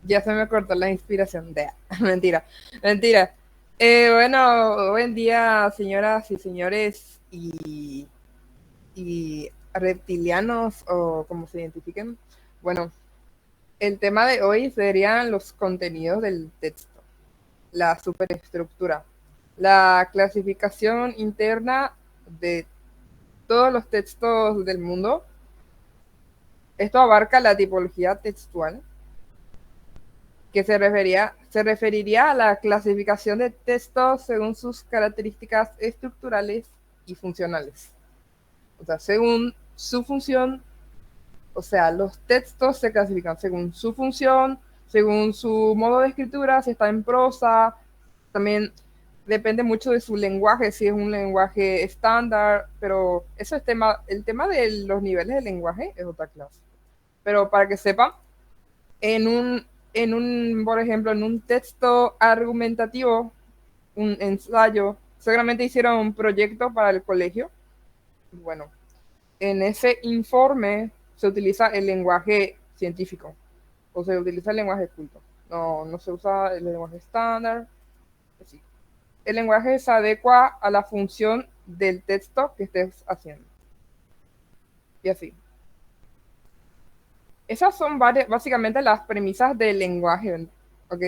Ya se me cortó la inspiración de... Mentira, mentira. Bueno, buen día, señoras y señores y reptilianos o como se identifiquen. Bueno, el tema de hoy serían los contenidos del texto, la superestructura, la clasificación interna de todos los textos del mundo. Esto abarca la tipología textual, que se referiría a la clasificación de textos según sus características estructurales y funcionales. O sea, según su función, o sea, los textos se clasifican según su función, según su modo de escritura, si está en prosa, también depende mucho de su lenguaje, si es un lenguaje estándar, pero eso es el tema de los niveles de lenguaje es otra clase. Pero para que sepan, en por ejemplo, en un texto argumentativo, un ensayo, seguramente hicieron un proyecto para el colegio. Bueno, en ese informe se utiliza el lenguaje científico o se utiliza el lenguaje culto. No se usa el lenguaje estándar. Así. El lenguaje se adecua a la función del texto que estés haciendo. Y así. Esas son básicamente las premisas del lenguaje, ¿ok?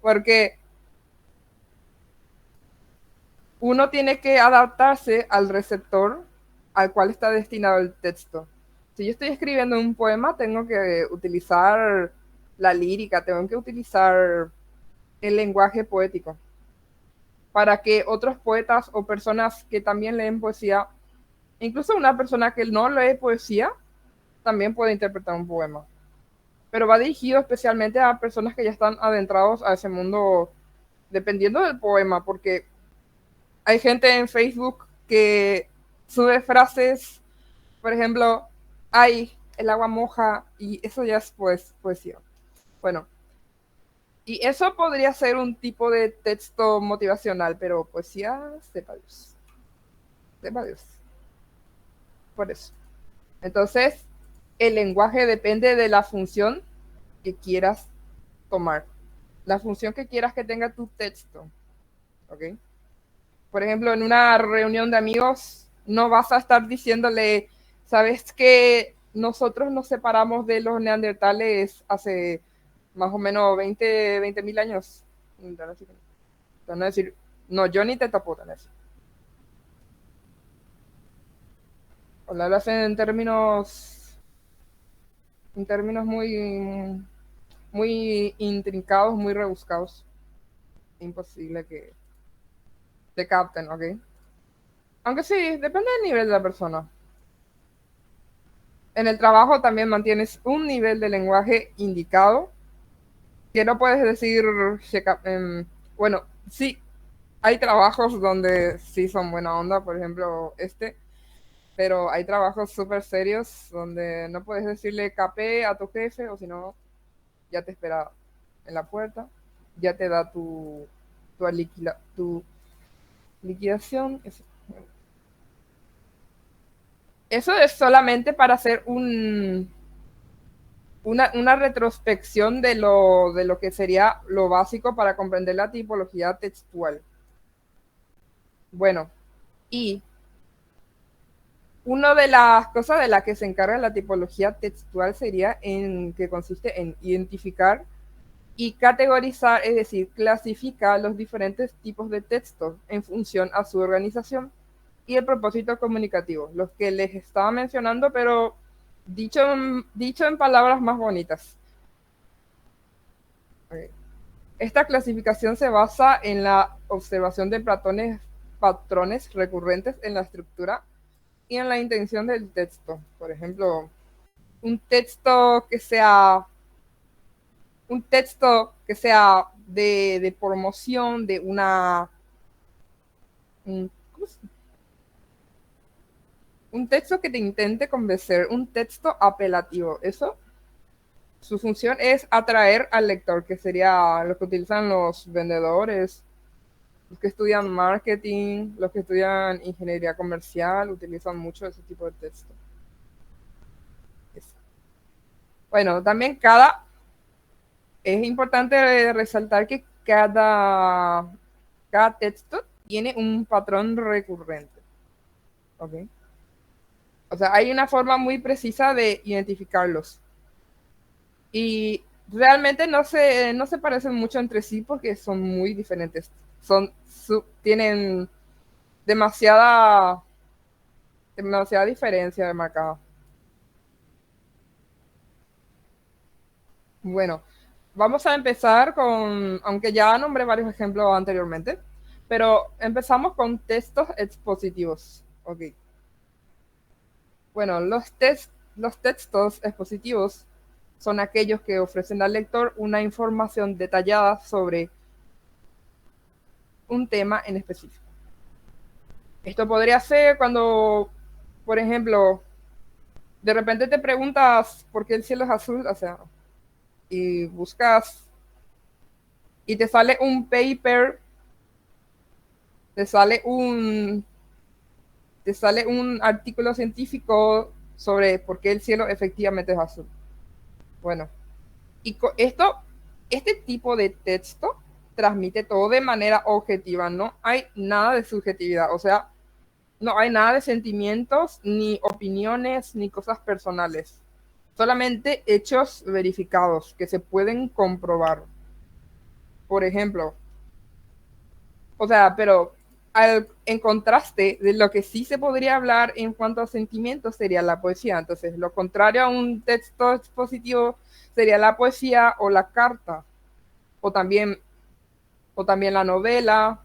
Porque uno tiene que adaptarse al receptor al cual está destinado el texto. Si yo estoy escribiendo un poema, tengo que utilizar la lírica, tengo que utilizar el lenguaje poético para que otros poetas o personas que también leen poesía, incluso una persona que no lee poesía, también puede interpretar un poema. Pero va dirigido especialmente a personas que ya están adentrados a ese mundo, dependiendo del poema, porque hay gente en Facebook que sube frases, por ejemplo, ay, el agua moja, y eso ya es pues poesía. Bueno, y eso podría ser un tipo de texto motivacional, pero poesía, sepa Dios, por eso. Entonces, el lenguaje depende de la función que quieras tomar, la función que quieras que tenga tu texto, ¿ok? Por ejemplo, en una reunión de amigos, no vas a estar diciéndole, ¿sabes que nosotros nos separamos de los neandertales hace más o menos 20 mil años? Te van a decir, no, yo ni te tapo, te van a decir. O lo hablas en términos muy intrincados, muy rebuscados. Imposible que te capten, ¿ok? Aunque sí, depende del nivel de la persona. En el trabajo también mantienes un nivel de lenguaje indicado, que no puedes decir, bueno, sí, hay trabajos donde sí son buena onda, por ejemplo, pero hay trabajos súper serios donde no puedes decirle capé a tu jefe o si no, ya te espera en la puerta, ya te da tu liquidación. Eso es solamente para hacer una retrospección de lo que sería lo básico para comprender la tipología textual. Bueno, y una de las cosas de las que se encarga la tipología textual sería en que consiste en identificar y categorizar, es decir, clasificar los diferentes tipos de textos en función a su organización y el propósito comunicativo, los que les estaba mencionando, pero dicho en palabras más bonitas. Okay. Esta clasificación se basa en la observación de patrones recurrentes en la estructura y en la intención del texto. Por ejemplo, un texto que sea un texto que sea de promoción de un, un texto que te intente convencer, un texto apelativo. Eso, su función es atraer al lector, que sería lo que utilizan los vendedores, los que estudian marketing, los que estudian ingeniería comercial, utilizan mucho ese tipo de texto. Bueno, también Es importante resaltar que cada texto tiene un patrón recurrente. ¿Ok? O sea, hay una forma muy precisa de identificarlos. Y realmente no se parecen mucho entre sí porque son muy diferentes. Tienen demasiada, demasiada diferencia de marcado. Bueno, vamos a empezar con, aunque ya nombré varios ejemplos anteriormente, pero empezamos con textos expositivos. Ok. Bueno, los textos expositivos son aquellos que ofrecen al lector una información detallada sobre un tema en específico. Esto podría ser cuando, por ejemplo, de repente te preguntas por qué el cielo es azul, o sea, y buscas y te sale un paper, te sale un, te sale un artículo científico sobre por qué el cielo efectivamente es azul. Bueno, y este tipo de texto transmite todo de manera objetiva, no hay nada de subjetividad, o sea, no hay nada de sentimientos, ni opiniones, ni cosas personales. Solamente hechos verificados que se pueden comprobar. Por ejemplo, o sea, pero en contraste de lo que sí se podría hablar en cuanto a sentimientos sería la poesía. Entonces, lo contrario a un texto expositivo sería la poesía o la carta, o también, o también la novela,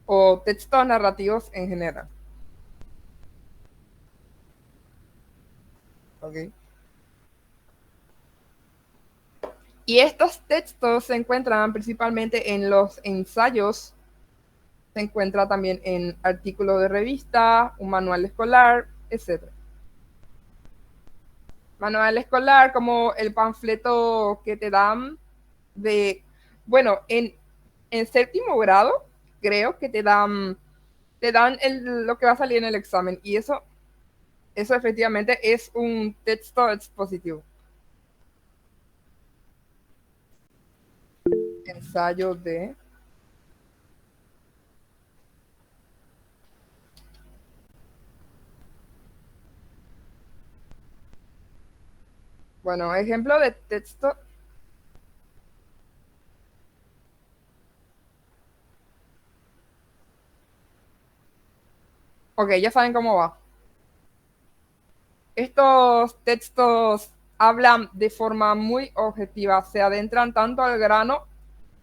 o textos narrativos en general. ¿Okay? Y estos textos se encuentran principalmente en los ensayos, se encuentra también en artículos de revista, un manual escolar, etc. Manual escolar como el panfleto que te dan de, bueno, en séptimo grado creo que te dan lo que va a salir en el examen y eso efectivamente es un texto expositivo. Ensayo de... Bueno, ejemplo de texto. Ok, ya saben cómo va. Estos textos hablan de forma muy objetiva, se adentran tanto al grano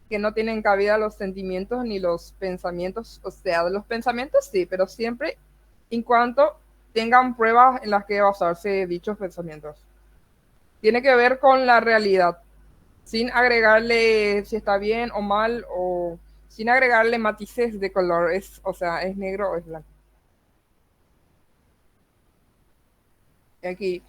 que no tienen cabida los sentimientos ni los pensamientos, o sea, de los pensamientos sí, pero siempre en cuanto tengan pruebas en las que basarse dichos pensamientos. Tiene que ver con la realidad, sin agregarle si está bien o mal o sin agregarle matices de color, o sea, es negro o es blanco. Aquí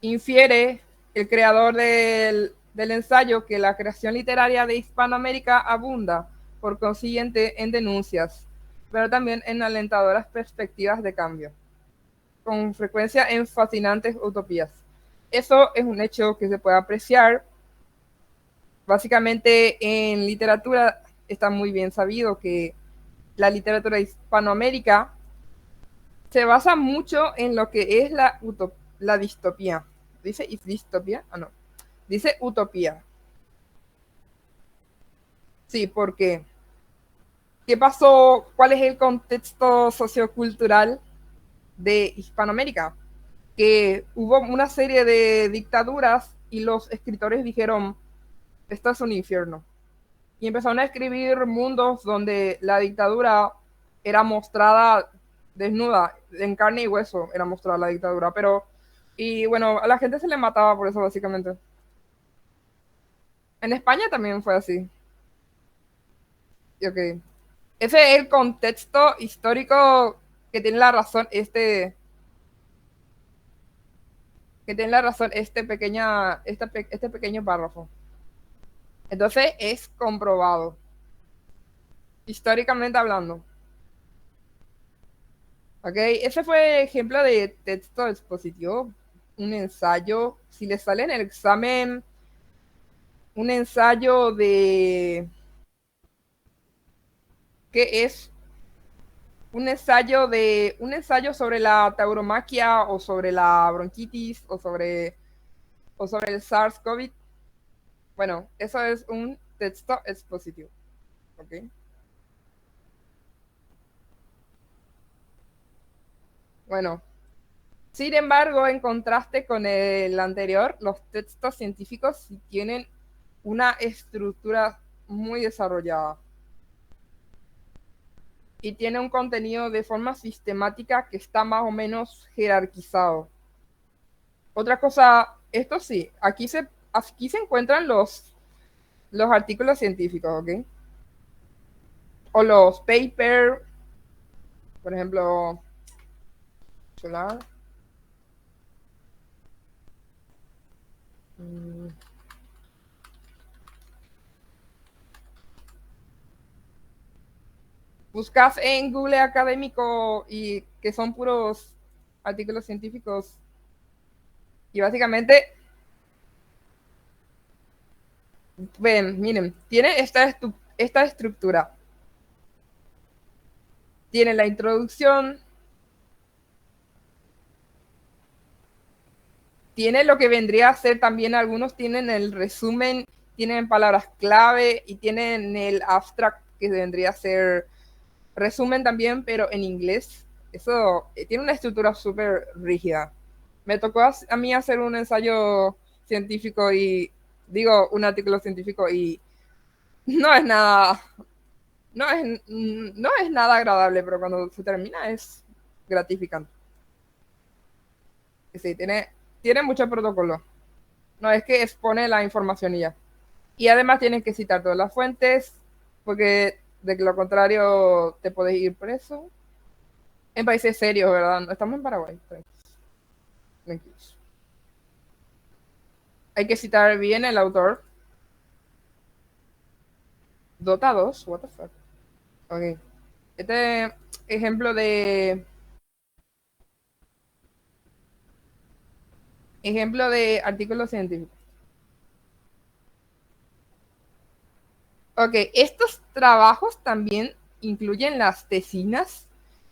infiere el creador del ensayo que la creación literaria de Hispanoamérica abunda, por consiguiente, en denuncias, pero también en alentadoras perspectivas de cambio, con frecuencia en fascinantes utopías. Eso es un hecho que se puede apreciar. Básicamente en literatura está muy bien sabido que la literatura de Hispanoamérica se basa mucho en lo que es la distopía. ¿Dice distopía? Ah, no. Dice utopía. Sí, porque ¿qué pasó? ¿Cuál es el contexto sociocultural de Hispanoamérica? Que hubo una serie de dictaduras y los escritores dijeron, esto es un infierno. Y empezaron a escribir mundos donde la dictadura era mostrada desnuda, en carne y hueso era mostrada la dictadura, pero, y bueno, a la gente se le mataba por eso básicamente. En España también fue así. Y ok. Ese es el contexto histórico que tiene la razón que tiene la razón este pequeño párrafo. Entonces es comprobado, históricamente hablando. ¿Ok? Ese fue el ejemplo de texto expositivo. un ensayo, si le sale en el examen un ensayo de, ¿qué es? Un ensayo sobre la tauromaquia o sobre la bronquitis o sobre el SARS-CoV. Bueno, eso es un texto expositivo, ¿ok? Bueno, sin embargo, en contraste con el anterior, los textos científicos sí tienen una estructura muy desarrollada y tiene un contenido de forma sistemática que está más o menos jerarquizado. Otra cosa, esto sí, aquí se encuentran los artículos científicos, ¿ok? O los papers, por ejemplo, solar. Mm, Buscas en Google académico y que son puros artículos científicos y básicamente, ven, miren, tiene esta estructura. Tiene la introducción, tiene lo que vendría a ser también, algunos tienen el resumen, tienen palabras clave y tienen el abstract que vendría a ser resumen también, pero en inglés. Eso tiene una estructura súper rígida. Me tocó a mí hacer un ensayo científico y digo un artículo científico y no es nada, no es nada agradable, pero cuando se termina es gratificante. Sí, tiene mucho protocolo. No es que expone la información y ya. Y además tienes que citar todas las fuentes, porque de lo contrario te puedes ir preso. En países serios, ¿verdad? No estamos en Paraguay. Tranquilos. Hay que citar bien el autor. Dota 2, what the fuck. Ok. Este ejemplo de artículo científico. Ok, estos trabajos también incluyen las tesinas,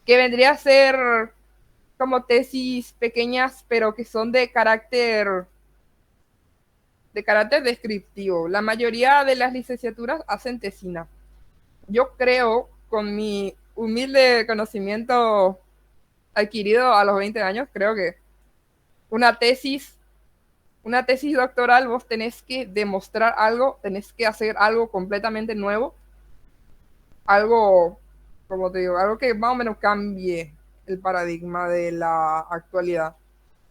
que vendría a ser como tesis pequeñas, pero que son de carácter descriptivo. La mayoría de las licenciaturas hacen tesina. Yo creo, con mi humilde conocimiento adquirido a los 20 años, creo que una tesis, una tesis doctoral, vos tenés que demostrar algo, tenés que hacer algo completamente nuevo, algo, como te digo, algo que más o menos cambie el paradigma de la actualidad.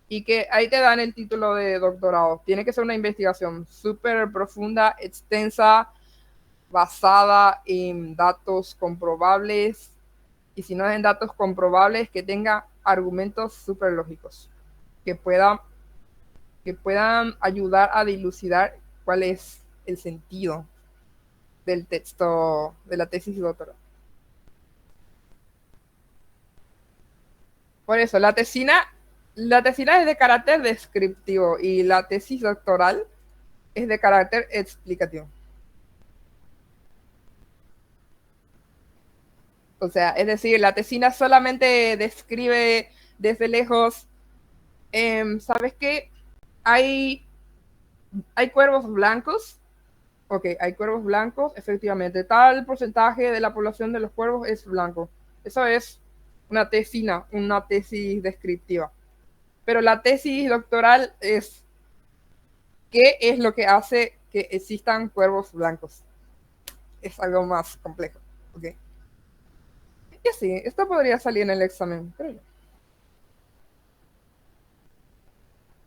Y que ahí te dan el título de doctorado. Tiene que ser una investigación súper profunda, extensa, basada en datos comprobables. Y si no es en datos comprobables, que tenga argumentos súper lógicos, que puedan, que puedan ayudar a dilucidar cuál es el sentido del texto, de la tesis doctoral. Por eso, la tesina es de carácter descriptivo y la tesis doctoral es de carácter explicativo. O sea, es decir, la tesina solamente describe desde lejos, ¿sabes qué? Hay, hay cuervos blancos. Ok, hay cuervos blancos, efectivamente. Tal porcentaje de la población de los cuervos es blanco. Eso es una tesina, una tesis descriptiva. Pero la tesis doctoral es qué es lo que hace que existan cuervos blancos. Es algo más complejo. Okay. Y así, esto podría salir en el examen, creo yo.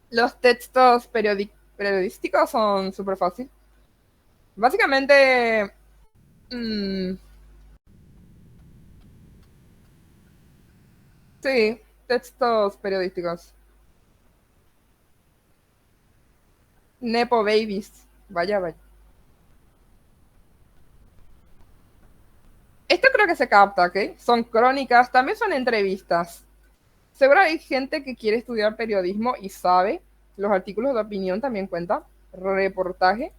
Los textos periodísticos son súper fáciles. Básicamente, mmm, sí, textos periodísticos. Nepo Babies. Vaya, vaya. Esto creo que se capta, ¿ok? Son crónicas, también son entrevistas. Seguro hay gente que quiere estudiar periodismo y sabe, los artículos de opinión también cuentan, reportaje.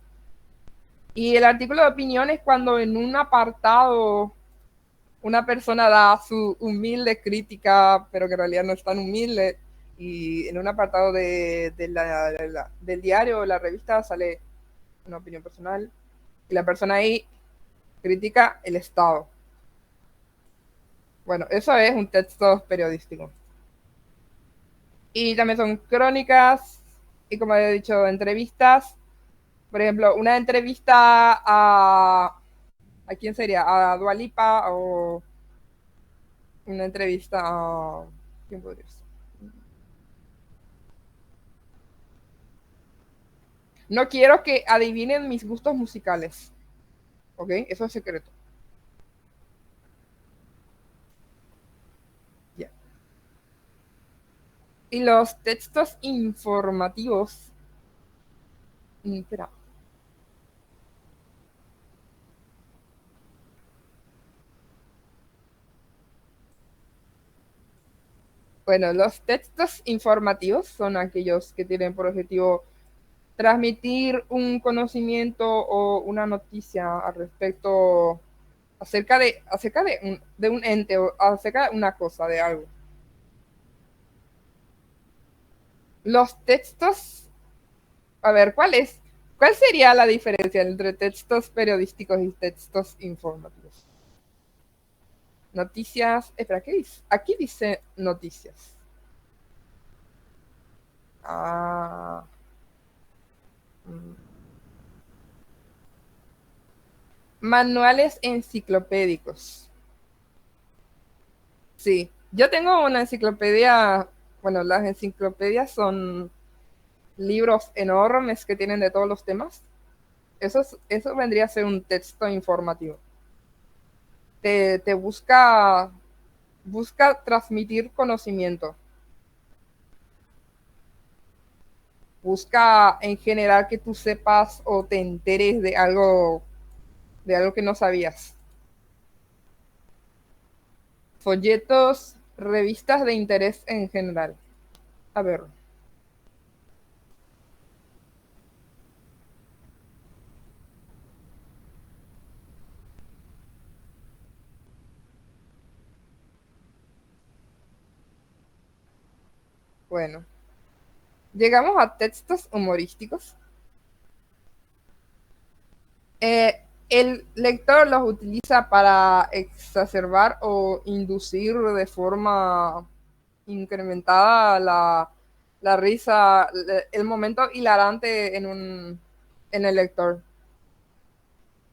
Y el artículo de opinión es cuando en un apartado una persona da su humilde crítica, pero que en realidad no es tan humilde, y en un apartado del diario o la revista sale una opinión personal, y la persona ahí critica el Estado. Bueno, eso es un texto periodístico. Y también son crónicas y, como he dicho, entrevistas. Por ejemplo, una entrevista ¿a quién sería? ¿A Dua Lipa o una entrevista a... ¿Quién podría ser? No quiero que adivinen mis gustos musicales, ¿ok? Eso es secreto. Yeah. Y los textos informativos... Espera. Bueno, los textos informativos son aquellos que tienen por objetivo transmitir un conocimiento o una noticia al respecto de un ente o acerca de una cosa, de algo. Los textos, a ver, ¿cuál sería la diferencia entre textos periodísticos y textos informativos? Noticias, espera, ¿qué dice? Aquí dice noticias. Ah, mm. Manuales enciclopédicos. Sí, yo tengo una enciclopedia, bueno, las enciclopedias son libros enormes que tienen de todos los temas. Eso vendría a ser un texto informativo. Te busca transmitir conocimiento. Busca en general que tú sepas o te enteres de algo que no sabías. Folletos, revistas de interés en general. A ver, bueno. Llegamos a textos humorísticos. El lector los utiliza para exacerbar o inducir de forma incrementada la risa, el momento hilarante en el lector.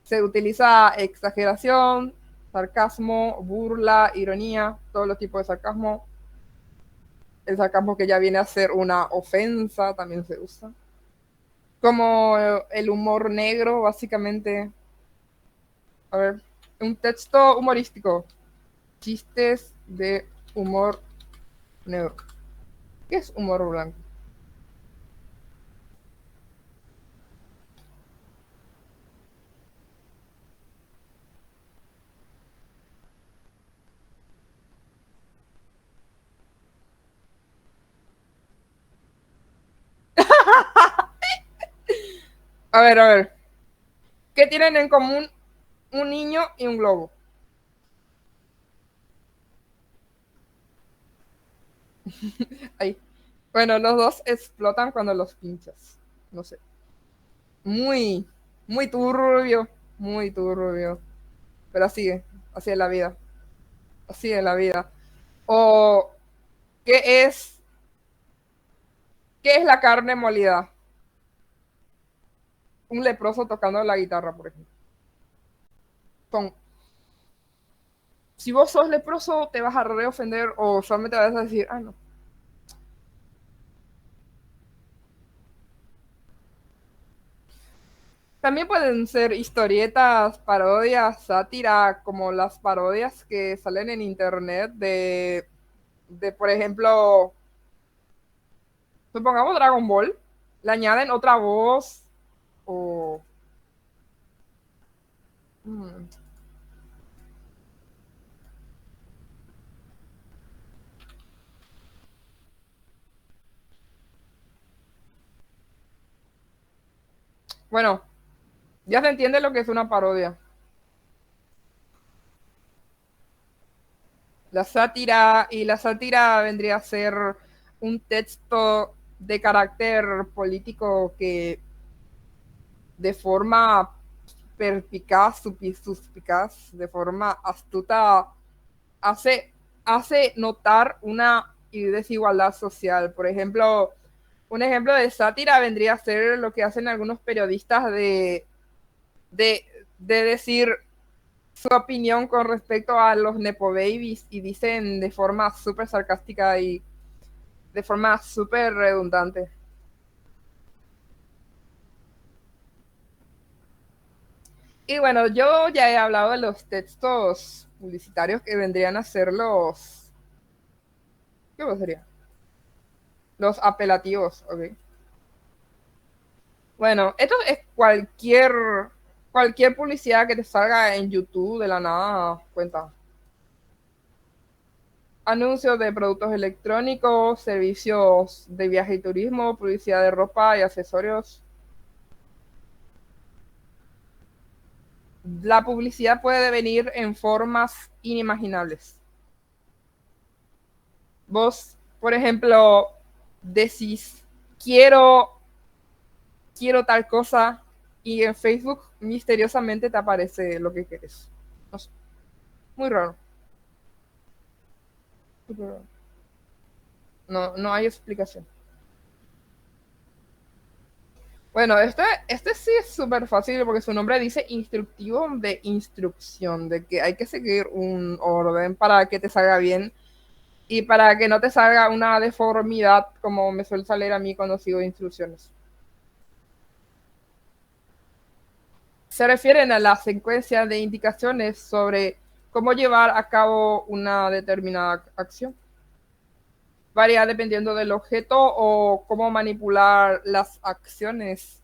Se utiliza exageración, sarcasmo, burla, ironía, todos los tipos de sarcasmo. El sarcasmo que ya viene a ser una ofensa también se usa. Como el humor negro, básicamente. A ver, un texto humorístico. Chistes de humor negro. ¿Qué es humor blanco? A ver. ¿Qué tienen en común un niño y un globo? Ahí. Bueno, los dos explotan cuando los pinchas. No sé. Muy, muy turbio. Muy turbio. Pero así es la vida. Así es la vida. O, ¿qué es, ¿qué es la carne molida? Un leproso tocando la guitarra, por ejemplo. Con, si vos sos leproso, te vas a reofender o solamente vas a decir, ah, no. También pueden ser historietas, parodias, sátira, como las parodias que salen en internet por ejemplo, supongamos Dragon Ball, le añaden otra voz o... hmm, Bueno, ya se entiende lo que es una parodia. La sátira, y la sátira vendría a ser un texto de carácter político que de forma perspicaz, suspicaz, de forma astuta, hace, hace notar una desigualdad social. Por ejemplo, un ejemplo de sátira vendría a ser lo que hacen algunos periodistas de, de decir su opinión con respecto a los Nepo Babies y dicen de forma súper sarcástica y de forma súper redundante. Y bueno, yo ya he hablado de los textos publicitarios que vendrían a ser los, ¿qué sería? Los apelativos, ¿ok? Bueno, esto es cualquier publicidad que te salga en YouTube de la nada, cuenta. Anuncios de productos electrónicos, servicios de viaje y turismo, publicidad de ropa y accesorios. La publicidad puede venir en formas inimaginables. Vos, por ejemplo, decís, quiero, quiero tal cosa, y en Facebook misteriosamente te aparece lo que quieres. No sé, muy raro. Muy raro. No, no hay explicación. Bueno, este sí es súper fácil porque su nombre dice instructivo de instrucción, de que hay que seguir un orden para que te salga bien y para que no te salga una deformidad como me suele salir a mí cuando sigo instrucciones. Se refieren a la secuencia de indicaciones sobre cómo llevar a cabo una determinada acción. Varía dependiendo del objeto o cómo manipular las acciones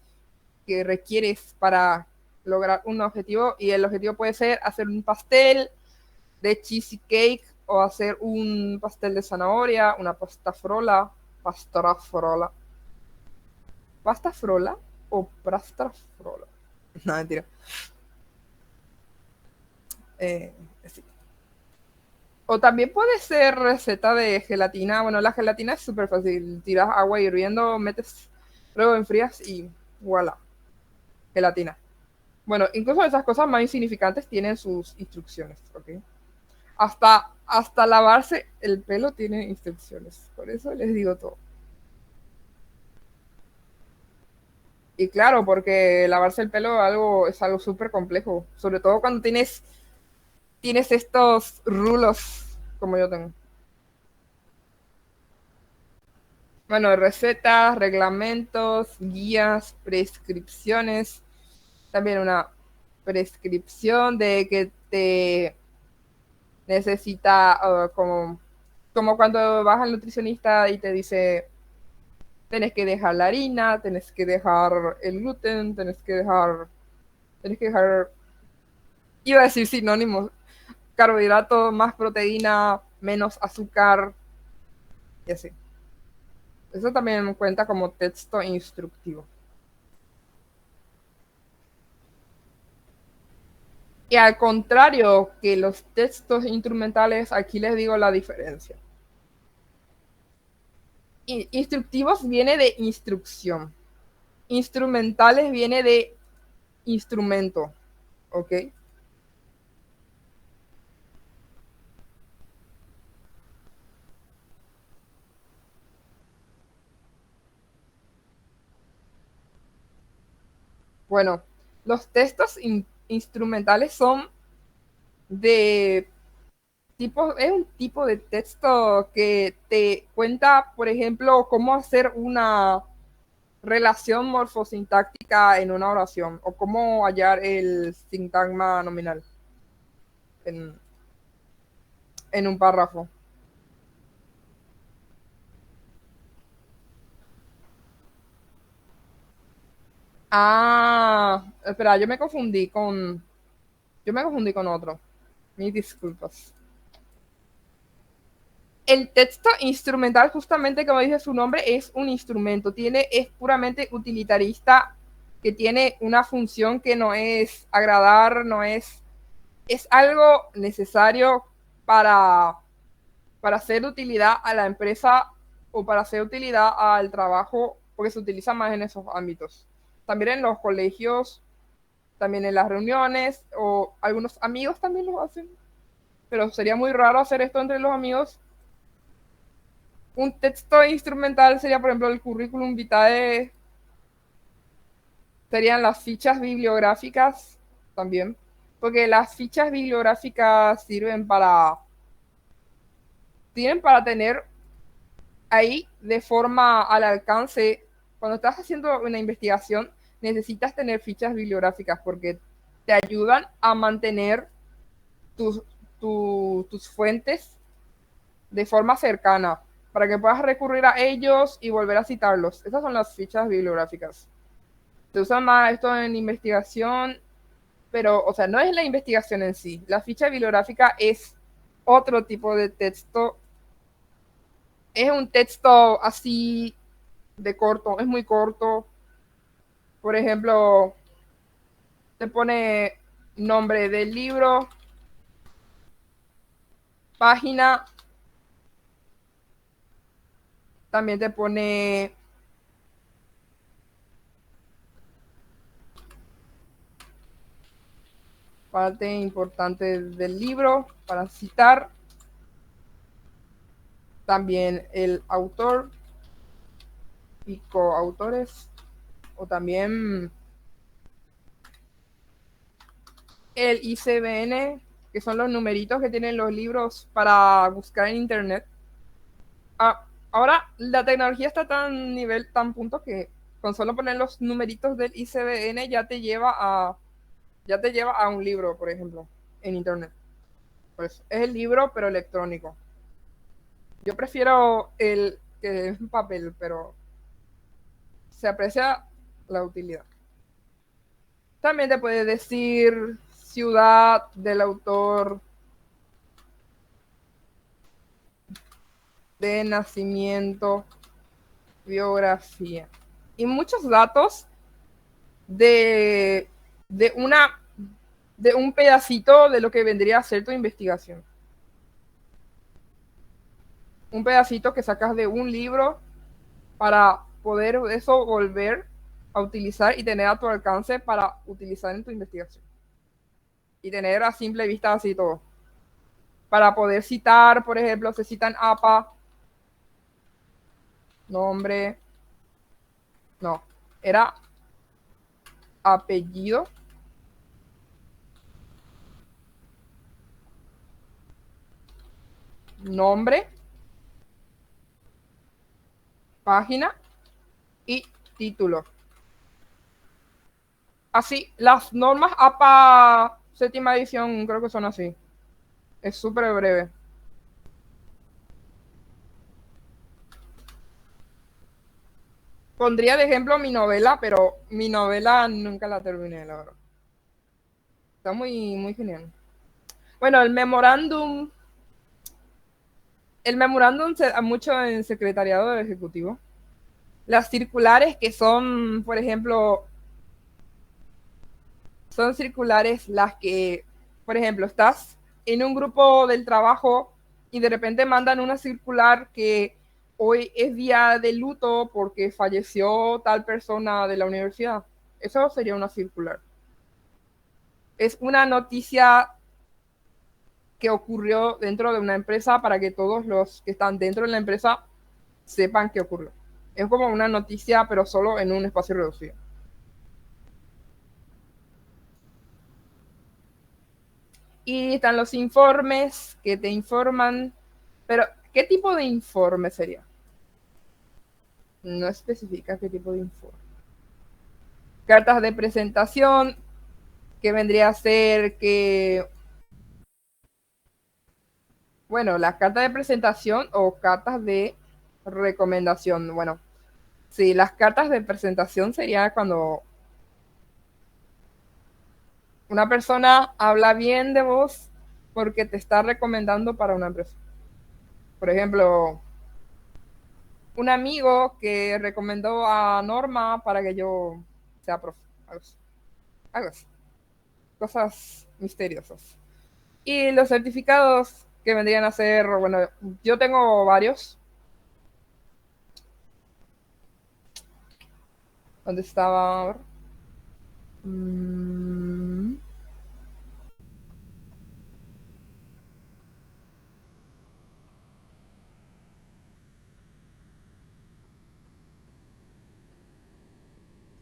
que requieres para lograr un objetivo. Y el objetivo puede ser hacer un pastel de cheesecake o hacer un pastel de zanahoria, una pasta frola, pastora frola. ¿Pasta frola o prastra frola? No, mentira. Eh, sí. O también puede ser receta de gelatina. Bueno, la gelatina es súper fácil. Tiras agua hirviendo, metes, luego enfrías y voilà, gelatina. Bueno, incluso esas cosas más insignificantes tienen sus instrucciones, ¿ok? Hasta lavarse el pelo tiene instrucciones. Por eso les digo todo. Y claro, porque lavarse el pelo es algo súper complejo. Sobre todo cuando tienes estos rulos como yo tengo. Bueno, recetas, reglamentos, guías, prescripciones. También una prescripción de que te necesita, como cuando vas al nutricionista y te dice, tenés que dejar la harina, tenés que dejar el gluten, tenés que dejar, iba a decir sinónimos, carbohidratos, más proteína, menos azúcar, y así. Eso también cuenta como texto instructivo. Y al contrario que los textos instrumentales, aquí les digo la diferencia. Instructivos viene de instrucción. Instrumentales viene de instrumento. ¿Ok? Bueno, los textos instrumentales son de es un tipo de texto que te cuenta, por ejemplo, cómo hacer una relación morfosintáctica en una oración o cómo hallar el sintagma nominal en, en un párrafo. Ah, espera, yo me confundí con otro. Mis disculpas. El texto instrumental, justamente como dice su nombre, es un instrumento. Es puramente utilitarista que tiene una función que no es agradar, no es, es algo necesario para, para hacer utilidad a la empresa o para hacer utilidad al trabajo, porque se utiliza más en esos ámbitos. También en los colegios, también en las reuniones, o algunos amigos también lo hacen, pero sería muy raro hacer esto entre los amigos. Un texto instrumental sería, por ejemplo, el currículum vitae, serían las fichas bibliográficas también, porque las fichas bibliográficas sirven para tener ahí de forma al alcance. Cuando estás haciendo una investigación, necesitas tener fichas bibliográficas porque te ayudan a mantener tus, tus fuentes de forma cercana, para que puedas recurrir a ellos y volver a citarlos. Esas son las fichas bibliográficas. Se usa más esto en investigación, pero, o sea, no es la investigación en sí. La ficha bibliográfica es otro tipo de texto. Es un texto así de corto, es muy corto. Por ejemplo, te pone nombre del libro, página, también te pone parte importante del libro para citar, también el autor y coautores, o también el ICBN, que son los numeritos que tienen los libros para buscar en internet. Ahora la tecnología está tan nivel, tan punto que con solo poner los numeritos del ICBN ya te lleva a un libro, por ejemplo, en internet. Pues es el libro, pero electrónico. Yo prefiero el que es en papel, pero se aprecia la utilidad. También te puede decir ciudad del autor, de nacimiento, biografía y muchos datos de, de, una, de un pedacito de lo que vendría a ser tu investigación. Un pedacito que sacas de un libro para poder eso volver a utilizar y tener a tu alcance para utilizar en tu investigación. Y tener a simple vista así todo. Para poder citar, por ejemplo, se citan APA, nombre, no, era apellido, nombre, página y título. Así, las normas APA séptima edición creo que son así. Es súper breve. Pondría de ejemplo mi novela, pero mi novela nunca la terminé, la verdad. Está muy, muy genial. Bueno, el memorándum se da mucho en secretariado del ejecutivo. Las circulares que son, por ejemplo, son circulares las que, por ejemplo, estás en un grupo del trabajo y de repente mandan una circular que hoy es día de luto porque falleció tal persona de la universidad. Eso sería una circular. Es una noticia que ocurrió dentro de una empresa para que todos los que están dentro de la empresa sepan qué ocurrió. Es como una noticia, pero solo en un espacio reducido. Y están los informes que te informan, pero ¿qué tipo de informe sería? No especifica qué tipo de informe. Cartas de presentación, que vendría a ser que, bueno, las cartas de presentación o cartas de recomendación. Bueno, sí, las cartas de presentación sería cuando una persona habla bien de vos porque te está recomendando para una empresa. Por ejemplo, un amigo que recomendó a Norma para que yo sea profe. algo así, algo así. Cosas misteriosas. Y los certificados que vendrían a ser, bueno, yo tengo varios. ¿Dónde estaba? Mm.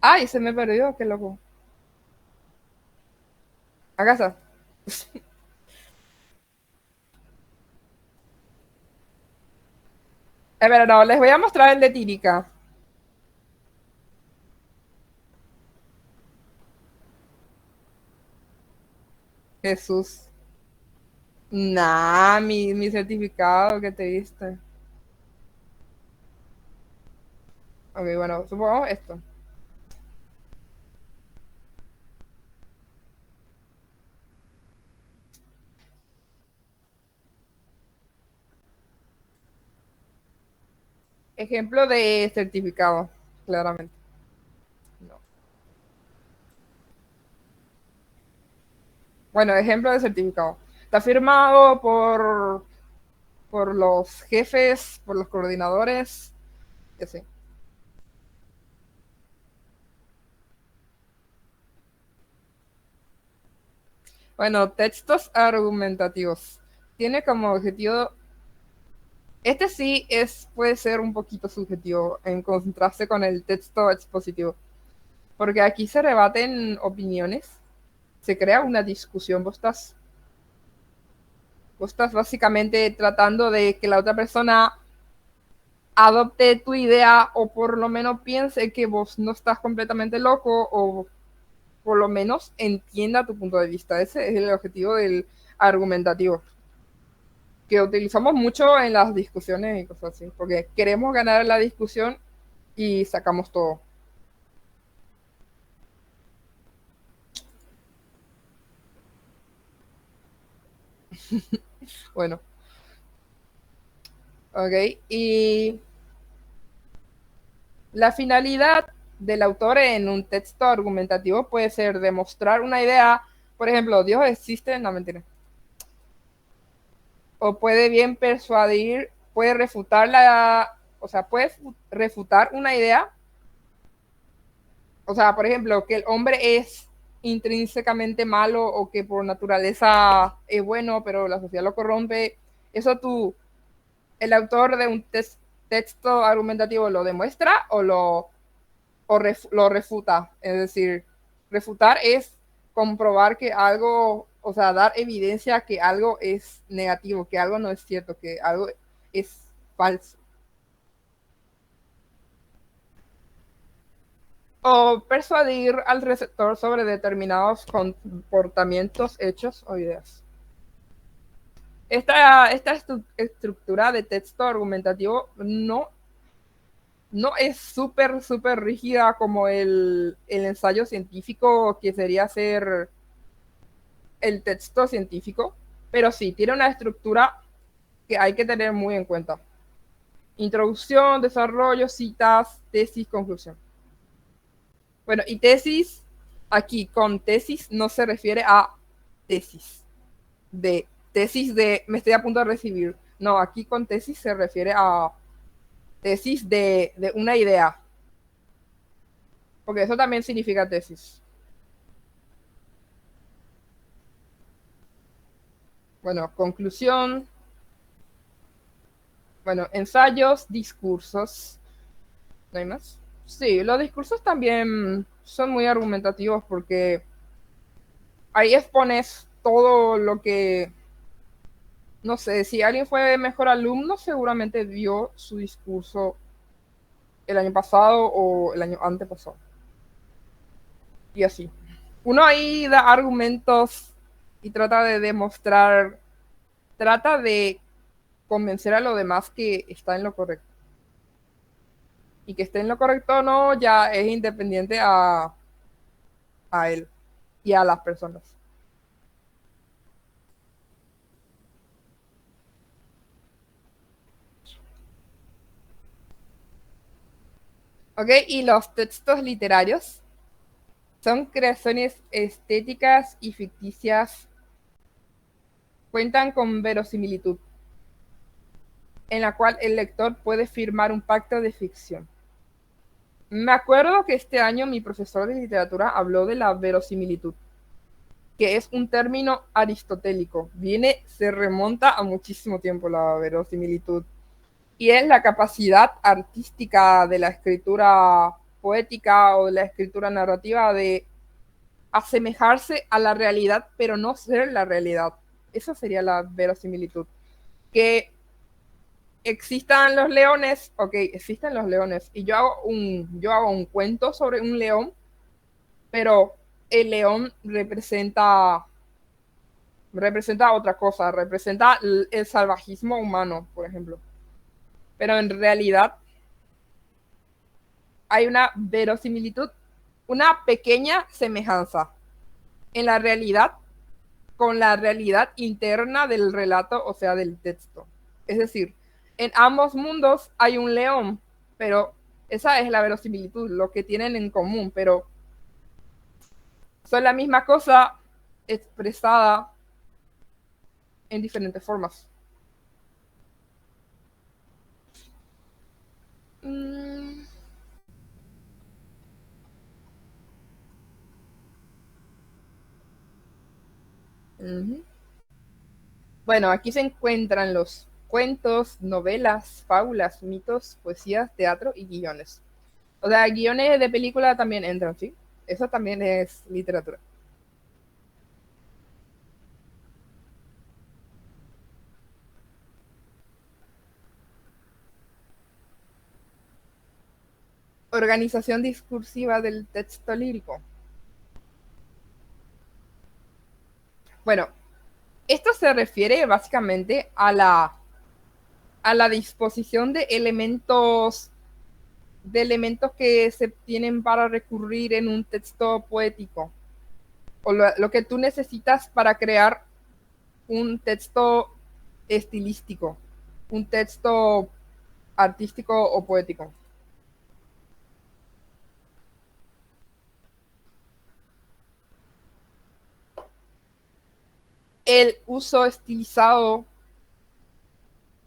Ay, se me perdió, qué loco. Acá está. Ver, no, les voy a mostrar el de Tírica. Jesús. Nah, mi certificado que te diste. Ok, bueno, supongamos esto. Ejemplo de certificado, claramente. No. Bueno, ejemplo de certificado. Está firmado por los jefes, por los coordinadores, y así. Bueno, textos argumentativos. Tiene como objetivo, este sí puede ser un poquito subjetivo en contraste con el texto expositivo, porque aquí se rebaten opiniones, se crea una discusión, vos estás básicamente tratando de que la otra persona adopte tu idea o por lo menos piense que vos no estás completamente loco o por lo menos entienda tu punto de vista. Ese es el objetivo del argumentativo, que utilizamos mucho en las discusiones y cosas así, porque queremos ganar la discusión y sacamos todo. Bueno, ok. Y la finalidad del autor en un texto argumentativo puede ser demostrar una idea, por ejemplo, Dios existe, no mentira. O puede bien persuadir, puede refutar o sea, puede refutar una idea. O sea, por ejemplo, que el hombre es intrínsecamente malo o que por naturaleza es bueno, pero la sociedad lo corrompe. Eso el autor de un texto argumentativo lo demuestra o lo refuta. Es decir, refutar es comprobar que algo, o sea, dar evidencia que algo es negativo, que algo no es cierto, que algo es falso. O persuadir al receptor sobre determinados comportamientos, hechos o ideas. Esta estructura de texto argumentativo no es súper, súper rígida como el ensayo científico, que sería ser el texto científico, pero sí, tiene una estructura que hay que tener muy en cuenta. Introducción, desarrollo, citas, tesis, conclusión. Bueno, y tesis, aquí con tesis no se refiere a tesis, me estoy a punto de recibir. No, aquí con tesis se refiere a tesis de una idea, porque eso también significa tesis. Bueno, conclusión, bueno, ensayos, discursos, ¿no hay más? Sí, los discursos también son muy argumentativos porque ahí expones todo lo que, no sé, si alguien fue mejor alumno, seguramente dio su discurso el año pasado o el año antepasado. Y así. Uno ahí da argumentos y trata de demostrar, trata de convencer a los demás que está en lo correcto. Y que esté en lo correcto o no, ya es independiente a él y a las personas. ¿Ok? Y los textos literarios. Son creaciones estéticas y ficticias, cuentan con verosimilitud, en la cual el lector puede firmar un pacto de ficción. Me acuerdo que este año mi profesor de literatura habló de la verosimilitud, que es un término aristotélico. Se remonta a muchísimo tiempo la verosimilitud. Y es la capacidad artística de la escritura poética o de la escritura narrativa de asemejarse a la realidad, pero no ser la realidad. Eso sería la verosimilitud. Que existan los leones, ok, existen los leones, y yo hago un cuento sobre un león, pero el león representa otra cosa, representa el salvajismo humano, por ejemplo. Pero en realidad hay una verosimilitud, una pequeña semejanza en la realidad con la realidad interna del relato, o sea, del texto. Es decir, en ambos mundos hay un león, pero esa es la verosimilitud, lo que tienen en común, pero son la misma cosa expresada en diferentes formas. Mm, ujú. Bueno, aquí se encuentran los cuentos, novelas, fábulas, mitos, poesías, teatro y guiones. O sea, guiones de película también entran, ¿sí? Eso también es literatura. Organización discursiva del texto lírico. Bueno, esto se refiere básicamente a la disposición de elementos que se tienen para recurrir en un texto poético, o lo que tú necesitas para crear un texto estilístico, un texto artístico o poético. El uso estilizado.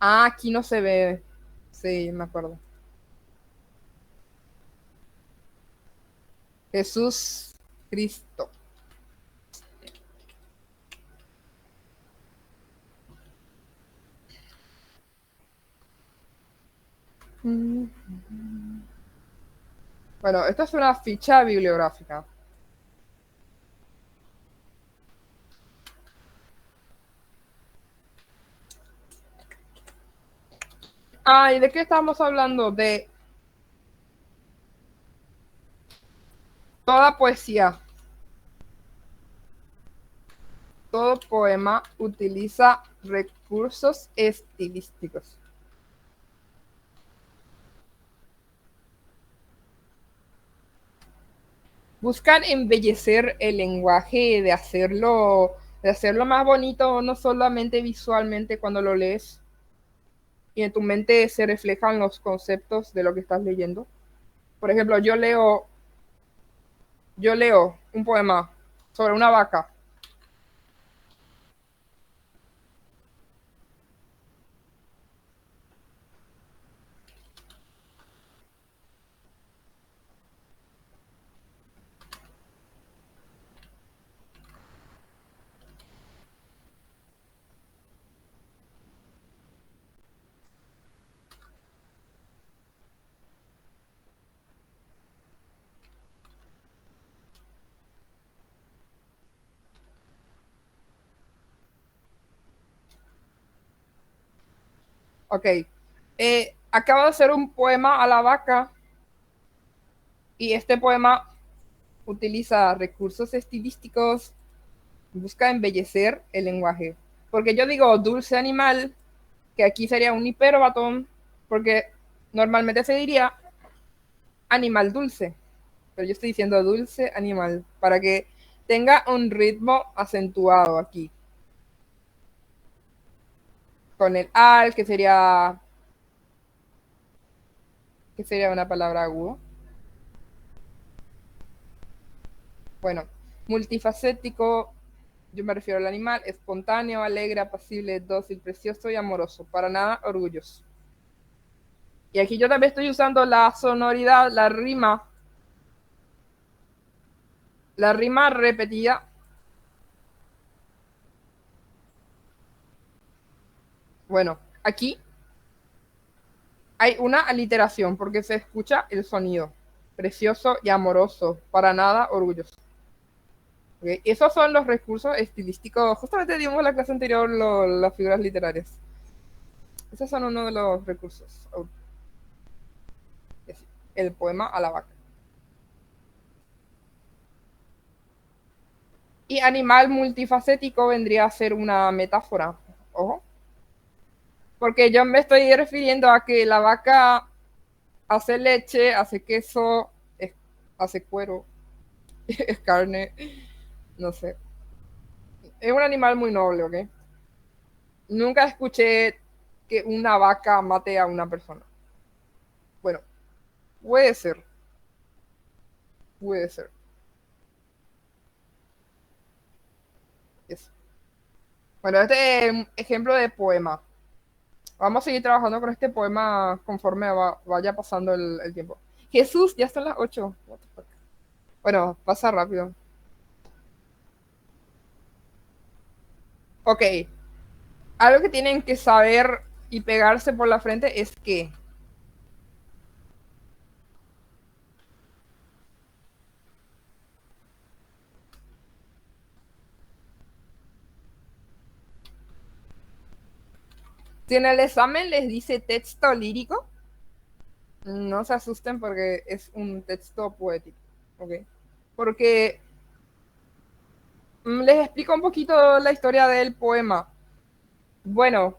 Ah, aquí no se ve. Sí, me acuerdo. Jesús Cristo. Mm. Bueno, esta es una ficha bibliográfica. Ah, ¿y de qué estamos hablando? De toda poesía, todo poema utiliza recursos estilísticos. Buscan embellecer el lenguaje, de hacerlo más bonito, no solamente visualmente cuando lo lees y en tu mente se reflejan los conceptos de lo que estás leyendo. Por ejemplo, yo leo un poema sobre una vaca. Ok. Acabo de hacer un poema a la vaca y este poema utiliza recursos estilísticos, busca embellecer el lenguaje. Porque yo digo dulce animal, que aquí sería un hiperbatón, porque normalmente se diría animal dulce, pero yo estoy diciendo dulce animal, para que tenga un ritmo acentuado aquí. Con el al, que sería una palabra agudo. Bueno, multifacético, yo me refiero al animal, espontáneo, alegre, apacible, dócil, precioso y amoroso, para nada orgulloso. Y aquí yo también estoy usando la sonoridad, la rima repetida. Bueno, aquí hay una aliteración porque se escucha el sonido. Precioso y amoroso, para nada orgulloso. ¿Okay? Esos son los recursos estilísticos. Justamente dimos en la clase anterior las figuras literarias. Esos son uno de los recursos. El poema a la vaca. Y animal multifacético vendría a ser una metáfora. Ojo. Porque yo me estoy refiriendo a que la vaca hace leche, hace queso, hace cuero, es carne, no sé. Es un animal muy noble, ¿ok? Nunca escuché que una vaca mate a una persona. Bueno, puede ser, puede ser. Eso. Bueno, este es un ejemplo de poema. Vamos a seguir trabajando con este poema conforme vaya pasando el tiempo. Jesús, ya son las 8. Bueno, pasa rápido. Ok, algo que tienen que saber y pegarse por la frente es que si en el examen les dice texto lírico, no se asusten porque es un texto poético, ¿ok? Porque les explico un poquito la historia del poema. Bueno,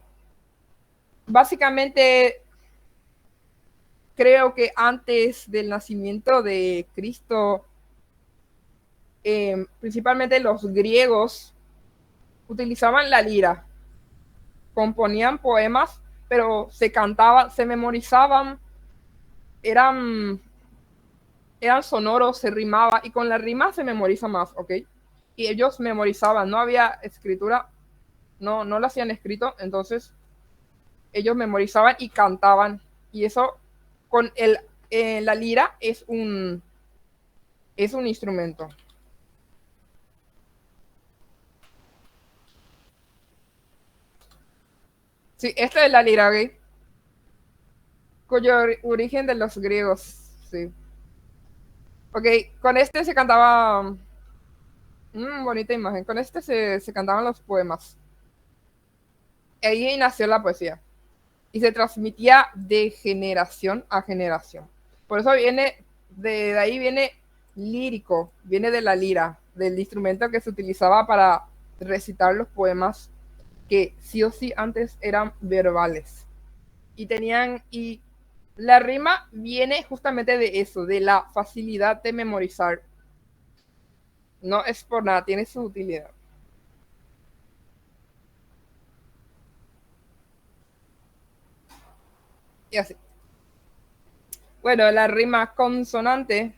básicamente creo que antes del nacimiento de Cristo, principalmente los griegos utilizaban la lira, componían poemas, pero se cantaban, se memorizaban, eran, eran sonoros, se rimaba, y con la rima se memoriza más, ¿ok? Y ellos memorizaban, no había escritura, no lo hacían escrito, entonces ellos memorizaban y cantaban, y eso con la lira es un instrumento. Sí, esta es la lira, ¿ok? Cuyo origen de los griegos, sí. Ok, con este se cantaba, bonita imagen, con este se cantaban los poemas. Ahí nació la poesía y se transmitía de generación a generación. Por eso viene, de ahí viene lírico, viene de la lira, del instrumento que se utilizaba para recitar los poemas que sí o sí antes eran verbales. Y la rima viene justamente de eso, de la facilidad de memorizar. No es por nada, tiene su utilidad. Y así. Bueno, la rima consonante.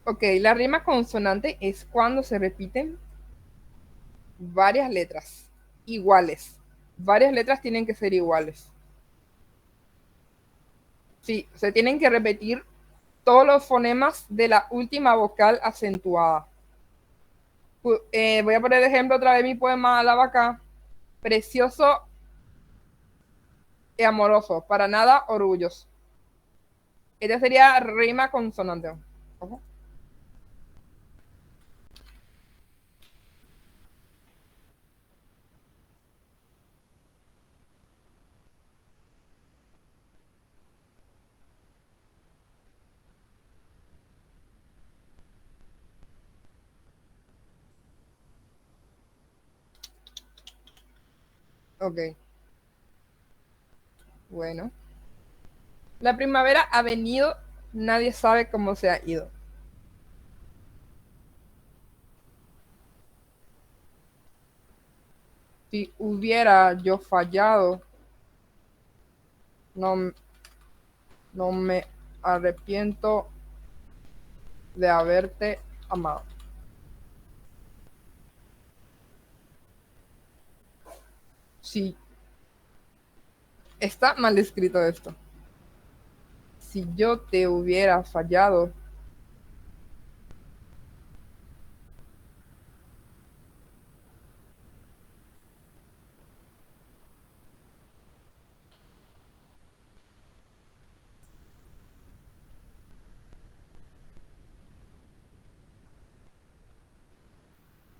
Ok, la rima consonante es cuando se repiten varias letras iguales. Varias letras tienen que ser iguales. Sí, se tienen que repetir todos los fonemas de la última vocal acentuada. Voy a poner de ejemplo otra vez mi poema La vaca. Precioso y amoroso, para nada orgulloso. Esta sería rima consonante. Ojo. Ok, bueno. La primavera ha venido, nadie sabe cómo se ha ido. Si hubiera yo fallado, no, no me arrepiento de haberte amado. Sí, está mal escrito esto. Si yo te hubiera fallado,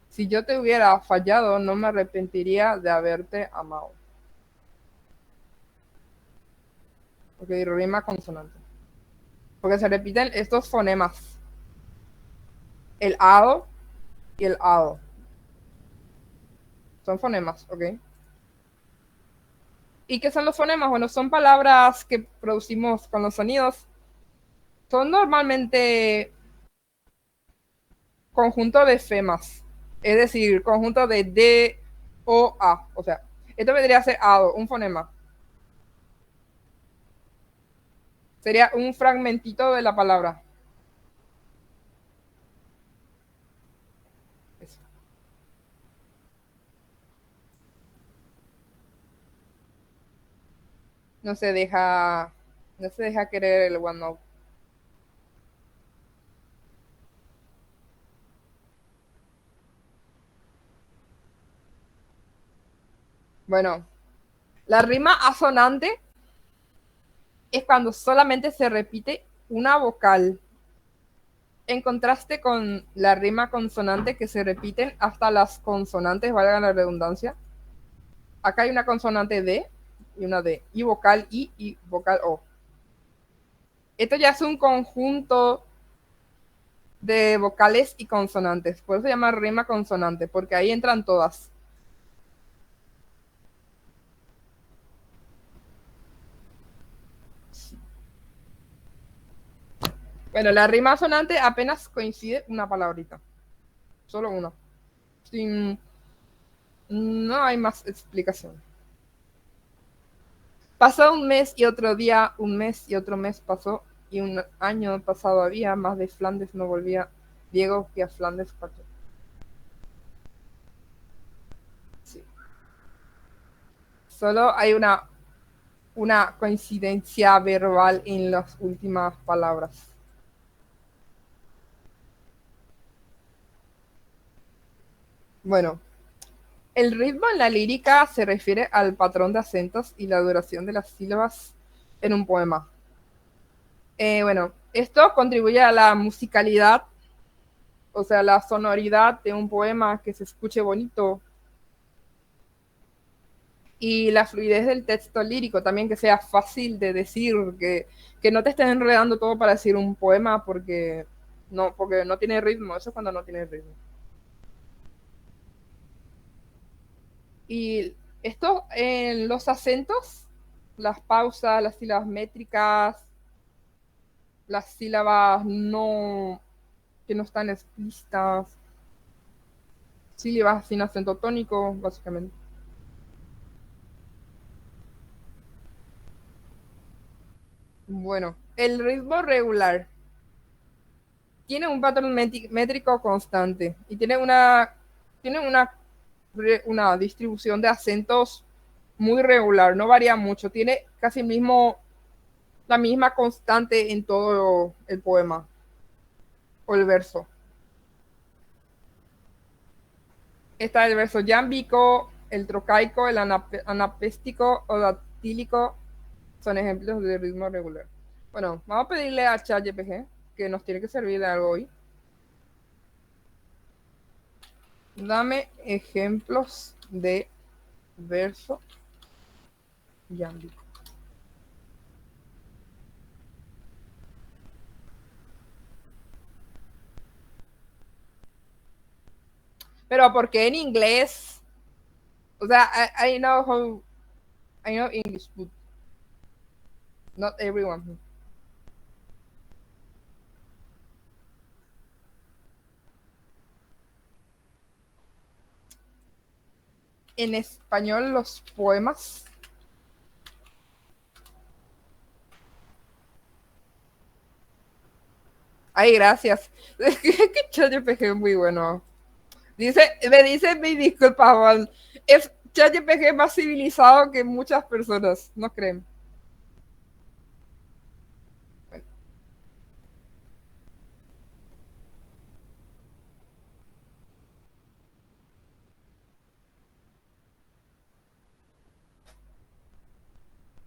si yo te hubiera fallado, no me arrepentiría de haberte amado. Porque rima consonante. Porque se repiten estos fonemas. El ado y el ado. Son fonemas, ¿ok? ¿Y qué son los fonemas? Bueno, son palabras que producimos con los sonidos. Son normalmente conjunto de femas. Es decir, conjunto de D, O, A. O sea, esto vendría a ser ado, un fonema. Sería un fragmentito de la palabra. Eso. No se deja, no se deja querer el OneNote. Bueno, la rima asonante es cuando solamente se repite una vocal, en contraste con la rima consonante que se repiten hasta las consonantes, valga la redundancia. Acá hay una consonante D y una D, y vocal I y vocal O. Esto ya es un conjunto de vocales y consonantes, por eso se llama rima consonante, porque ahí entran todas. Bueno, la rima sonante apenas coincide una palabrita, solo una. Sin, no hay más explicación. Pasó un mes y otro día, un mes y otro mes pasó, y un año pasado había, más de Flandes no volvía, Diego que a Flandes partió. Sí. Solo hay una coincidencia verbal en las últimas palabras. Bueno, el ritmo en la lírica se refiere al patrón de acentos y la duración de las sílabas en un poema. Bueno, esto contribuye a la musicalidad, o sea, la sonoridad de un poema que se escuche bonito, y la fluidez del texto lírico también, que sea fácil de decir, que no te estés enredando todo para decir un poema porque no tiene ritmo. Eso es cuando no tiene ritmo. Y esto en los acentos, las pausas, las sílabas métricas, las sílabas que no están explícitas, sílabas sin acento tónico, básicamente. Bueno, el ritmo regular tiene un patrón métrico constante y tiene una distribución de acentos muy regular, no varía mucho, tiene casi la misma constante en todo el poema o el verso. Está el verso yámbico, el trocaico, el anapéstico o datílico, son ejemplos de ritmo regular. Bueno, vamos a pedirle a ChatGPT que nos tiene que servir de algo hoy. Dame ejemplos de verso yámbico. Pero ¿por qué en inglés? O sea, I know English, but not everyone. En español los poemas Ay, gracias. Es que ChatGPT es muy bueno. Me dice mi disculpa, Juan. Es ChatGPT más civilizado que muchas personas, ¿no creen? Bueno,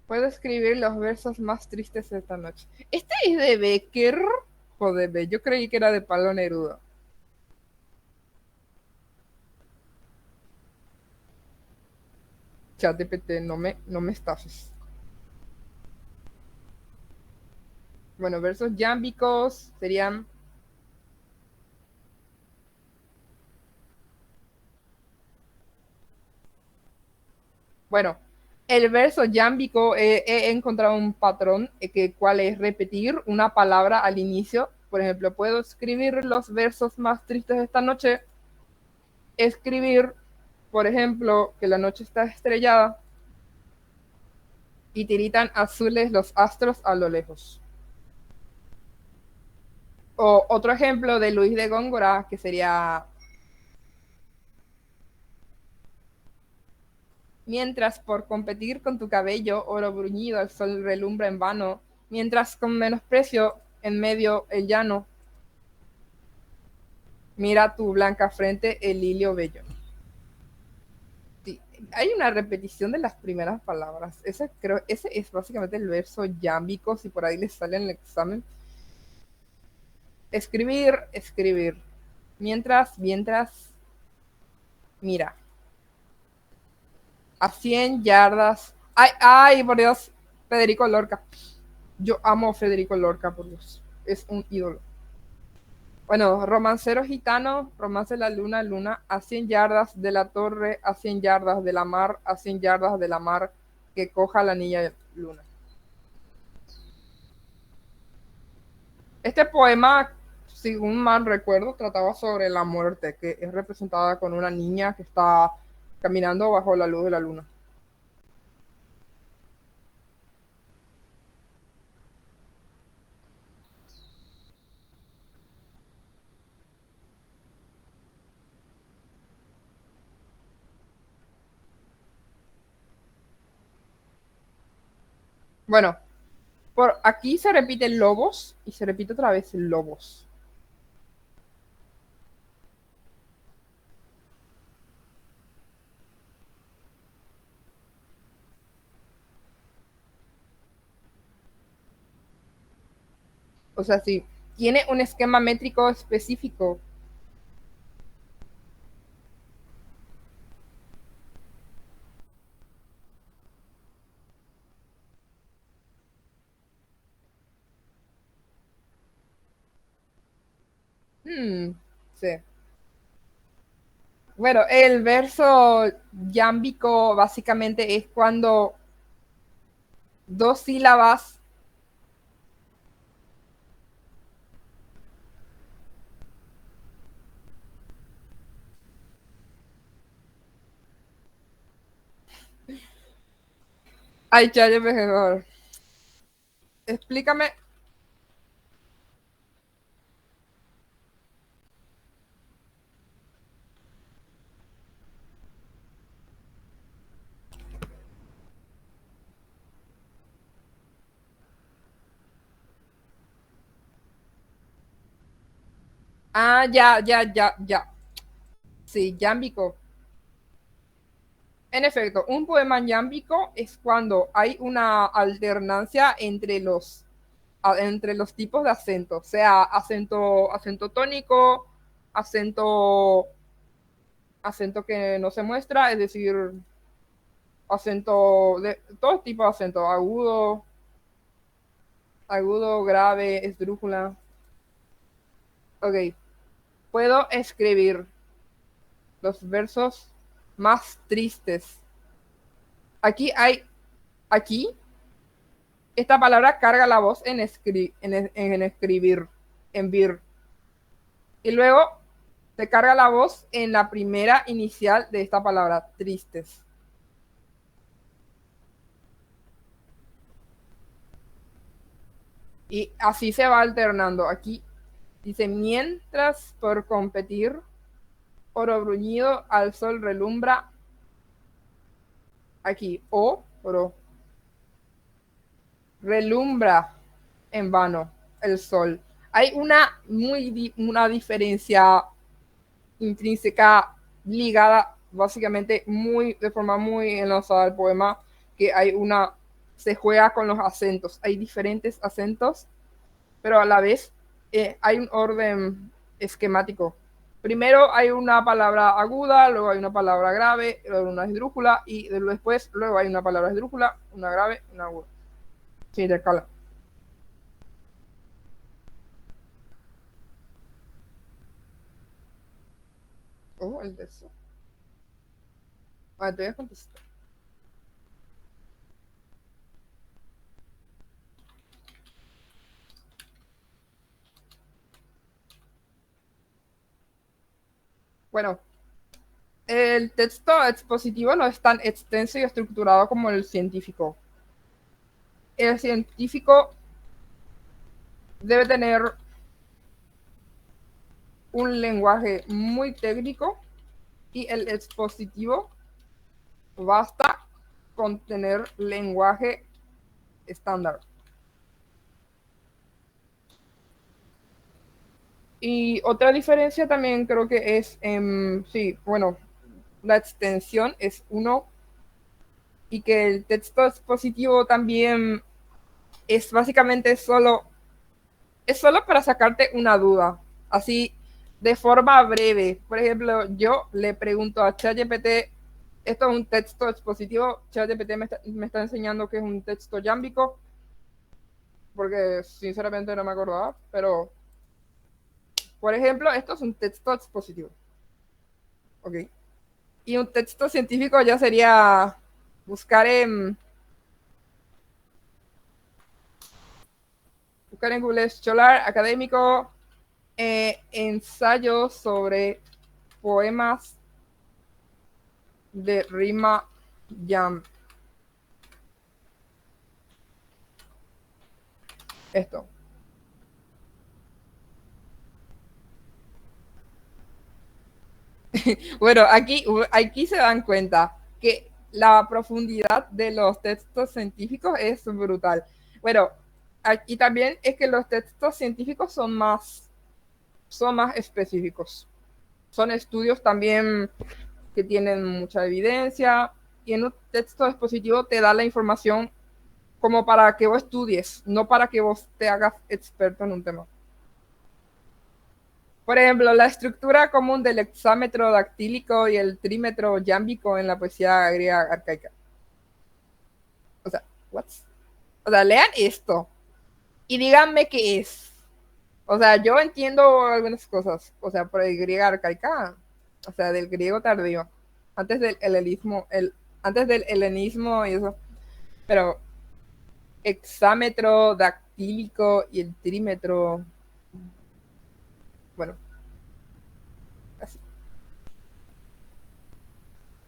puedo escribir los versos más tristes de esta noche. Este es de Becker. Joder, yo creí que era de Pablo Neruda. ChatGPT, no me estafes. Bueno, versos yámbicos serían, bueno, el verso yámbico he encontrado un patrón cual es repetir una palabra al inicio. Por ejemplo, puedo escribir los versos más tristes de esta noche. Escribir, por ejemplo, que la noche está estrellada y tiritan azules los astros a lo lejos. O otro ejemplo de Luis de Góngora, que sería: mientras por competir con tu cabello oro bruñido el sol relumbra en vano, mientras con menosprecio en medio el llano mira tu blanca frente el lilio bello. Sí, hay una repetición de las primeras palabras. Ese es básicamente el verso yámbico, si por ahí les sale en el examen. Escribir, escribir. Mientras, mira. A 100 yardas. Ay, ay, por Dios. Federico Lorca. Yo amo a Federico Lorca, por Dios. Es un ídolo. Bueno, romancero gitano, romance de la luna, luna, a 100 yardas de la torre, a 100 yardas de la mar, a 100 yardas de la mar, que coja la niña luna. Este poema, según mal recuerdo, trataba sobre la muerte, que es representada con una niña que está caminando bajo la luz de la luna. Bueno, por aquí se repite lobos y se repite otra vez lobos. O sea, sí, tiene un esquema métrico específico. Sí. Bueno, el verso yámbico básicamente es cuando dos sílabas. Ay, ya, ya mejor. Explícame. Ah, ya, ya, ya, ya. Sí, yámbico. En efecto, un poema yámbico es cuando hay una alternancia entre los tipos de acento, sea acento tónico, acento, acento que no se muestra, es decir, acento de todo tipo de acento, agudo, grave, esdrújula. Ok, puedo escribir los versos más tristes. Aquí hay, aquí, esta palabra carga la voz en escribir, en vir. Y luego se carga la voz en la primera inicial de esta palabra, tristes. Y así se va alternando. Aquí Dice, mientras por competir, oro bruñido al sol relumbra aquí, oro relumbra en vano el sol. Hay una diferencia intrínseca ligada básicamente de forma muy enlazada al poema, que se juega con los acentos. Hay diferentes acentos, pero a la vez hay un orden esquemático. Primero hay una palabra aguda, luego hay una palabra grave, luego una esdrújula y luego hay una palabra esdrújula, una grave, una aguda. Se intercala. Oh, el de eso. Te voy a contestar. Bueno, el texto expositivo no es tan extenso y estructurado como el científico. El científico debe tener un lenguaje muy técnico y el expositivo basta con tener lenguaje estándar. Y otra diferencia también creo que es, sí, bueno, la extensión es uno y que el texto expositivo también es básicamente es solo para sacarte una duda, así de forma breve. Por ejemplo, yo le pregunto a ChatGPT, esto es un texto expositivo, ChatGPT me está enseñando que es un texto yámbico, porque sinceramente no me acordaba, pero por ejemplo, esto es un texto expositivo, ¿ok? Y un texto científico ya sería buscar en, buscar en Google Scholar académico ensayos sobre poemas de rima jam. Esto. Bueno, aquí se dan cuenta que la profundidad de los textos científicos es brutal. Bueno, aquí también es que los textos científicos son más específicos. Son estudios también que tienen mucha evidencia y en un texto expositivo te da la información como para que vos estudies, no para que vos te hagas experto en un tema. Por ejemplo, la estructura común del hexámetro dactílico y el trímetro yámbico en la poesía griega arcaica. O sea, what? O sea, lean esto y díganme qué es. O sea, yo entiendo algunas cosas. O sea, por el griego arcaica, o sea, del griego tardío, antes del helenismo y eso. Pero hexámetro dactílico y el trímetro, bueno, así.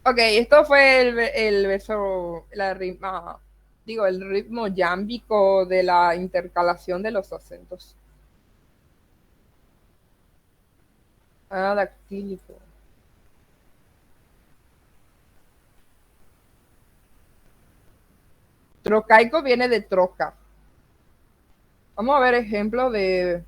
Ok, esto fue el verso, la rima, digo, el ritmo yámbico de la intercalación de los acentos. Ah, dactílico. Trocaico viene de troca. Vamos a ver ejemplos de...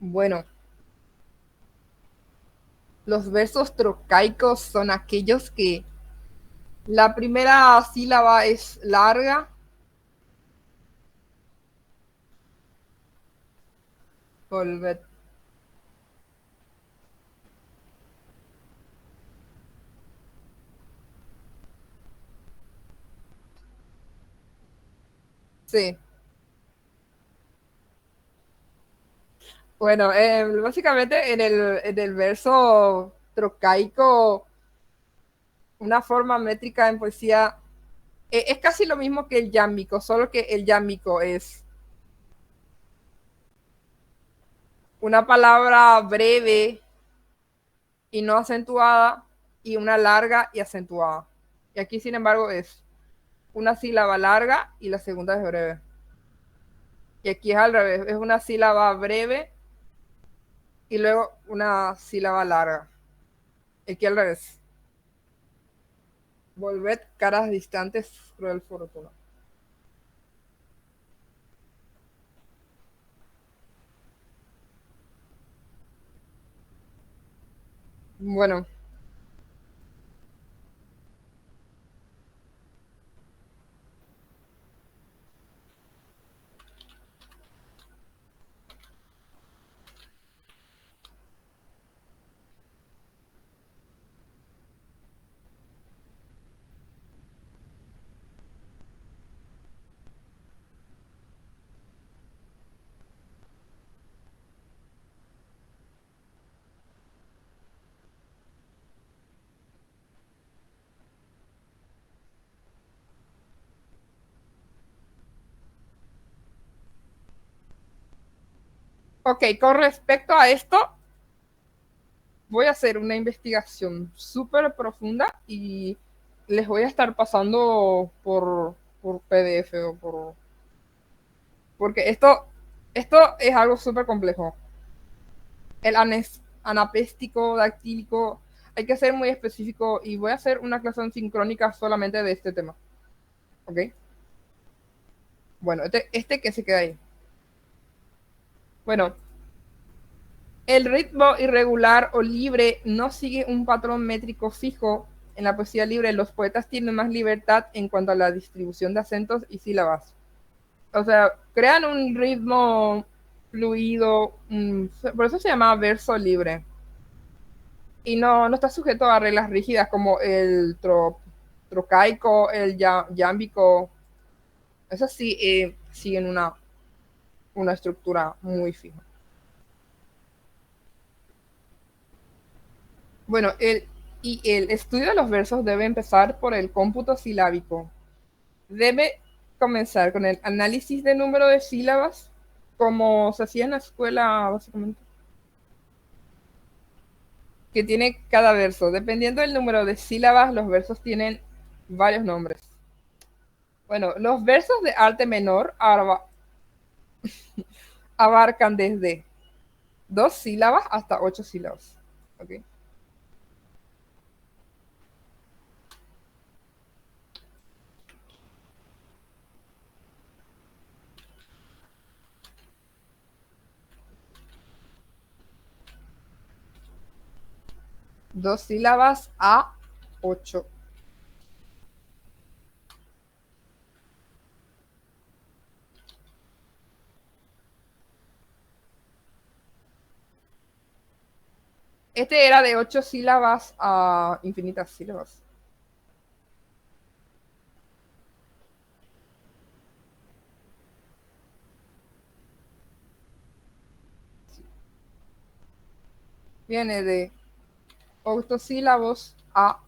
Bueno, los versos trocaicos son aquellos que la primera sílaba es larga. Volver. Sí. Bueno, básicamente en el verso trocaico, una forma métrica en poesía es casi lo mismo que el yámbico, solo que el yámbico es una palabra breve y no acentuada y una larga y acentuada. Y aquí, sin embargo, es una sílaba larga y la segunda es breve. Y aquí es al revés, es una sílaba breve y luego una sílaba larga. Aquí al revés. Volved caras distantes, cruel fortuna. Bueno, ok, con respecto a esto, voy a hacer una investigación súper profunda y les voy a estar pasando por PDF o por... Porque esto es algo súper complejo. El anapéstico, dactílico, hay que ser muy específico y voy a hacer una clase sincrónica solamente de este tema. ¿Ok? Bueno, este que se queda ahí. Bueno, el ritmo irregular o libre no sigue un patrón métrico fijo. En la poesía libre, los poetas tienen más libertad en cuanto a la distribución de acentos y sílabas. O sea, crean un ritmo fluido, por eso se llama verso libre. Y no está sujeto a reglas rígidas como el trocaico, el yámbico. Eso sí, siguen una estructura muy fija. Bueno, y el estudio de los versos debe empezar por el cómputo silábico. Debe comenzar con el análisis de número de sílabas, como se hacía en la escuela, básicamente, que tiene cada verso. Dependiendo del número de sílabas, los versos tienen varios nombres. Bueno, los versos de arte menor abarcan desde 2 sílabas hasta 8 sílabas. ¿Ok? 2 sílabas a 8. Este era de 8 sílabas a infinitas sílabas. Viene de octosílabos a...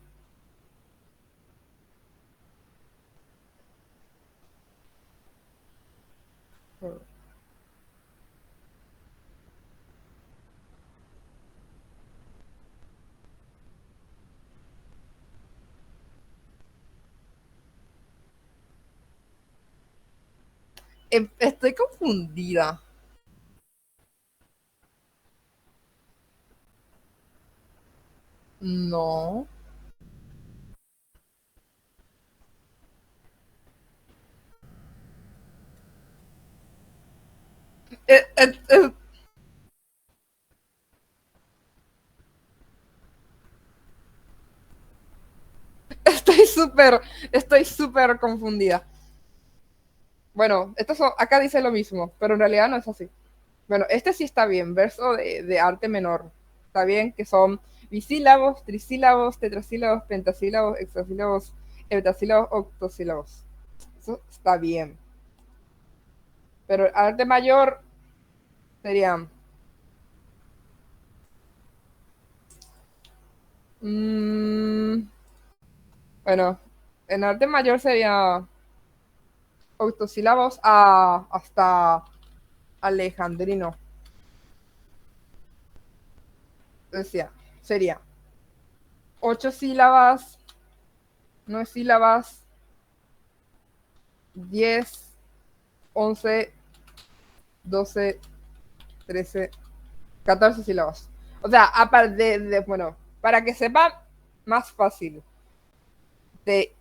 Estoy confundida. No. Eh, eh, eh, estoy súper, estoy súper confundida. Bueno, acá dice lo mismo, pero en realidad no es así. Bueno, este sí está bien, verso de arte menor. Está bien que son bisílabos, trisílabos, tetrasílabos, pentasílabos, hexasílabos, heptasílabos, octosílabos. Eso está bien. Pero arte mayor serían Mm, bueno, en arte mayor sería octosílabos hasta alejandrino. Decía, sería 8 sílabas, 9 sílabas, 10, 11, 12, 13, 14 sílabas. O sea, aparte bueno, para que sepan más fácil, de,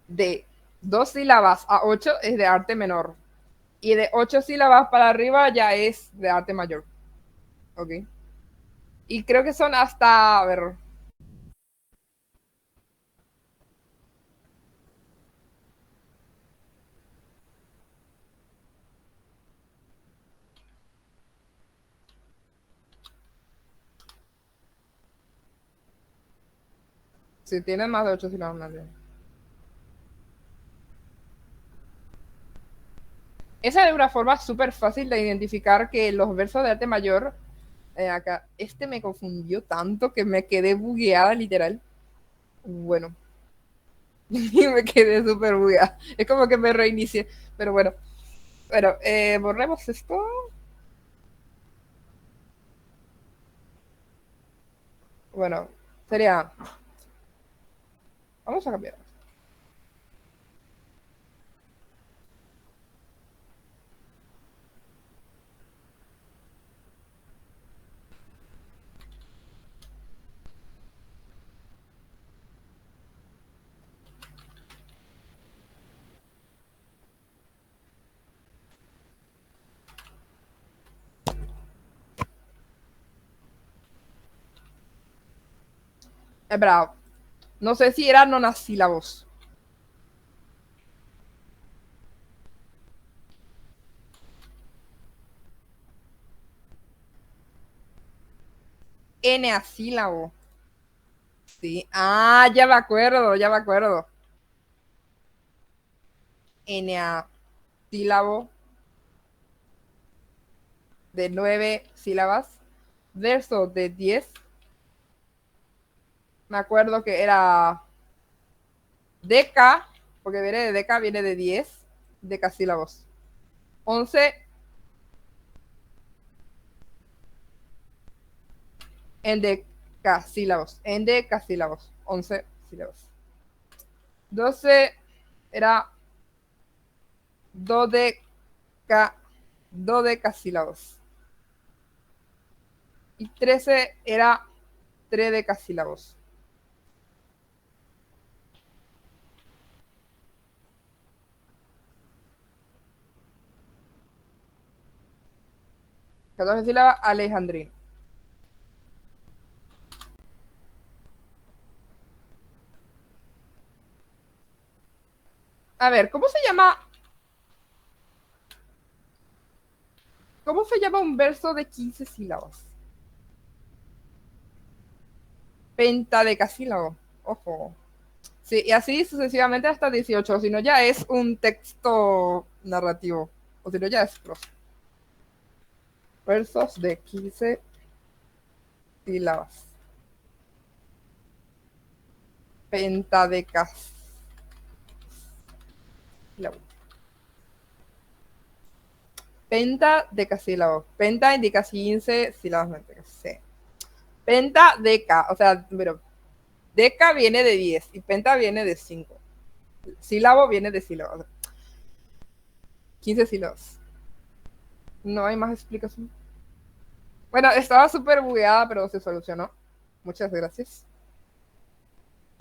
de 2 sílabas a 8 es de arte menor. Y de 8 sílabas para arriba ya es de arte mayor. ¿Ok? Y creo que son hasta, a ver, si tienen más de 8 sílabas. Más bien. Esa es una forma súper fácil de identificar que los versos de arte mayor, acá, este me confundió tanto que me quedé bugueada literal. Bueno, y me quedé súper bugueada. Es como que me reinicié, pero bueno. Bueno, borremos esto. Bueno, sería, vamos a cambiar. Espera, no sé si eran nonasílabos. Eneasílabo. Sí. Ah, ya me acuerdo, ya me acuerdo. Eneasílabo de 9 sílabas. Verso de 10. Me acuerdo que era deca, porque viene de deca, viene de 10 decasílabos. 11 endecasílabos. 11 sílabas. 12 era dodeca, dodecasílabos. Y 13 era tredecasílabos. 14 sílabas, alejandrino. A ver, ¿cómo se llama un verso de 15 sílabas? Pentadecasílabo. Ojo. Sí, y así sucesivamente hasta 18, si no ya es un texto narrativo, o si no ya es prosa. Versos de 15 sílabas. Pentadecasílabo. Pentadecasílabo. Penta indica 15 sílabas. Sí. Pentadeca, o sea, pero deca viene de 10 y penta viene de 5. Sílabo viene de sílabo. 15 sílabas. No hay más explicación. Bueno, estaba súper bugueada, pero se solucionó. Muchas gracias.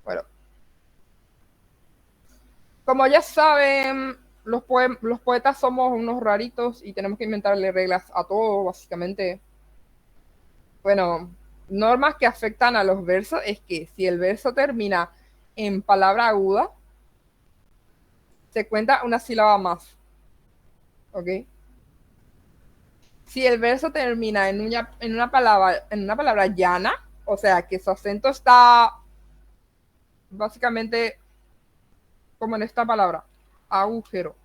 Bueno, como ya saben, los poetas somos unos raritos y tenemos que inventarle reglas a todo, básicamente. Bueno, normas que afectan a los versos es que si el verso termina en palabra aguda, se cuenta una sílaba más. ¿Ok? Si el verso termina en una palabra llana, o sea, que su acento está básicamente como en esta palabra, agujero.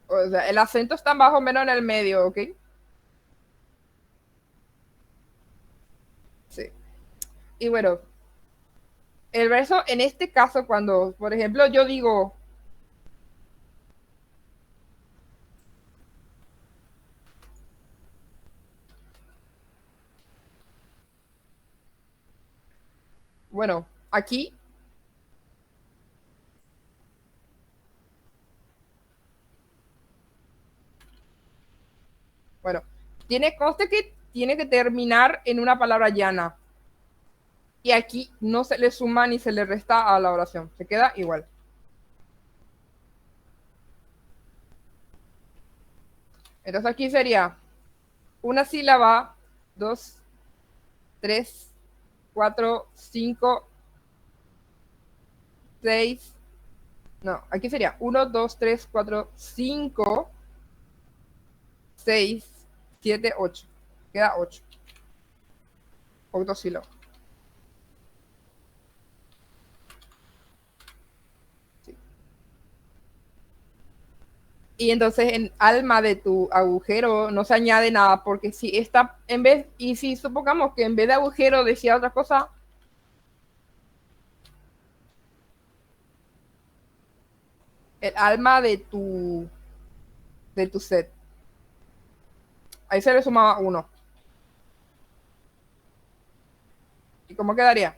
O sea, el acento está más o menos en el medio, ¿ok? Y bueno, el verso en este caso, cuando, por ejemplo, yo digo, bueno, aquí, bueno, conste que tiene que terminar en una palabra llana. Y aquí no se le suma ni se le resta a la oración, se queda igual. Entonces aquí sería una sílaba, dos, tres, cuatro, cinco, seis. No, aquí sería uno, dos, tres, cuatro, cinco, seis, siete, ocho. Queda ocho. Octosílabo. Sí. Y entonces en alma de tu agujero no se añade nada, porque si está en vez, y si supongamos que en vez de agujero decía otra cosa, el alma de tu set. Ahí se le sumaba uno. ¿Y cómo quedaría?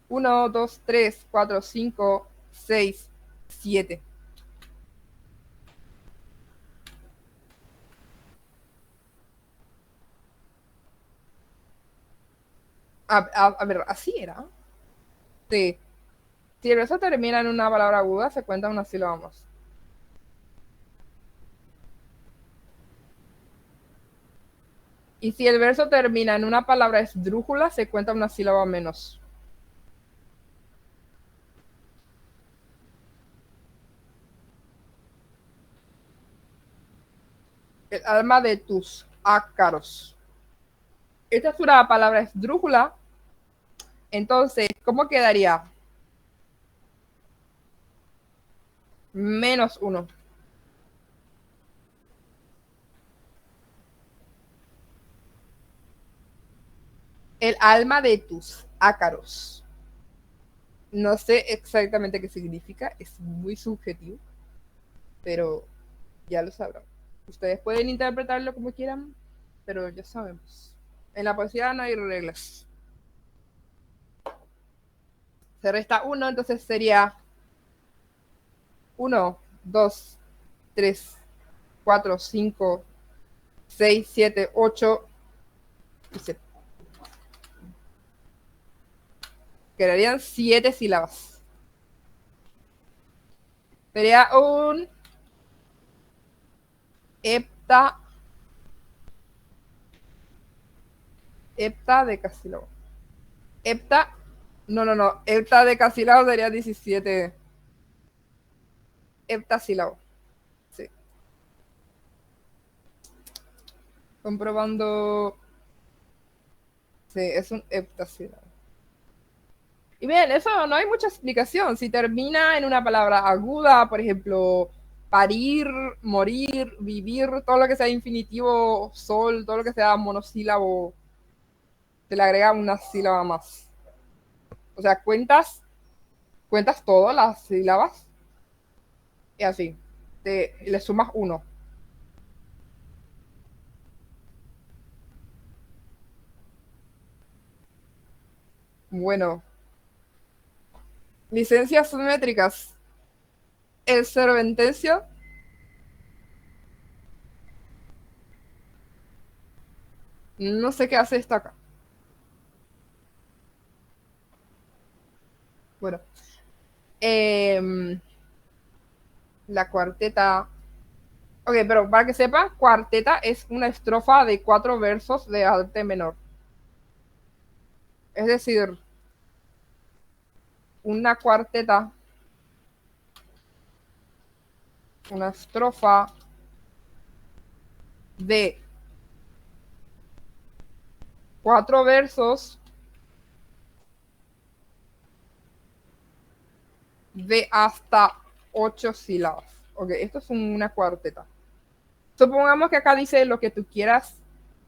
Uno, dos, tres, cuatro, cinco, seis, siete. A ver, así era. Sí. Si el verso termina en una palabra aguda, se cuenta una sílaba más. Y si el verso termina en una palabra esdrújula, se cuenta una sílaba menos. El alma de tus ácaros. Esta es una palabra esdrújula. Entonces, ¿cómo quedaría? Menos uno. El alma de tus ácaros. No sé exactamente qué significa, es muy subjetivo, pero ya lo sabrán. Ustedes pueden interpretarlo como quieran, pero ya sabemos. En la poesía no hay reglas. Se resta uno, entonces sería uno, dos, tres, cuatro, cinco, seis, siete, ocho y se quedarían siete sílabas. Sería un hepta, heptadecasílabo. Hepta, no, heptadecasílabo sería 17 heptasílabo. Sí. Comprobando. Sí, es un heptasílabo. Y bien, eso no hay mucha explicación. Si termina en una palabra aguda, por ejemplo, parir, morir, vivir, todo lo que sea infinitivo, sol, todo lo que sea monosílabo, se le agrega una sílaba más. O sea, cuentas todas las sílabas y así. Le sumas uno. Bueno, licencias métricas. El cerventencio. No sé qué hace esta acá. Bueno, em, la cuarteta. Ok, pero para que sepa, cuarteta es una estrofa de 4 versos de arte menor. Es decir, una cuarteta, una estrofa de 4 versos de hasta 8 sílabas. Ok, esto es una cuarteta. Supongamos que acá dice lo que tú quieras,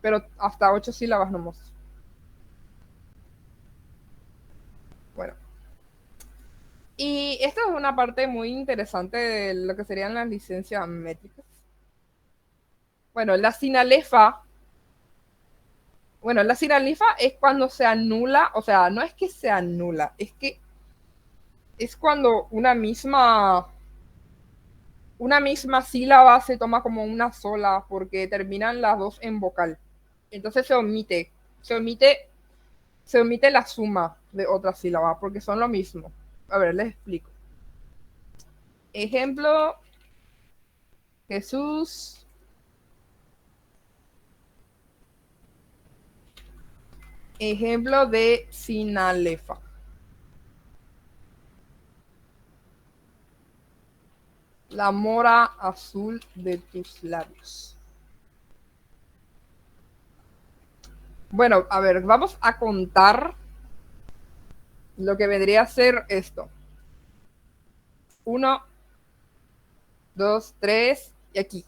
pero hasta 8 sílabas nomás. Y esta es una parte muy interesante de lo que serían las licencias métricas. Bueno, la sinalifa es cuando se anula, o sea, no es que se anula, es que es cuando una misma sílaba se toma como una sola porque terminan las dos en vocal. Entonces se omite, se omite la suma de otra sílaba porque son lo mismo. A ver, les explico. Ejemplo, Jesús. Ejemplo de sinalefa. La mora azul de tus labios. Bueno, a ver, vamos a contar lo que vendría a ser esto. 1, 2, 3 y aquí.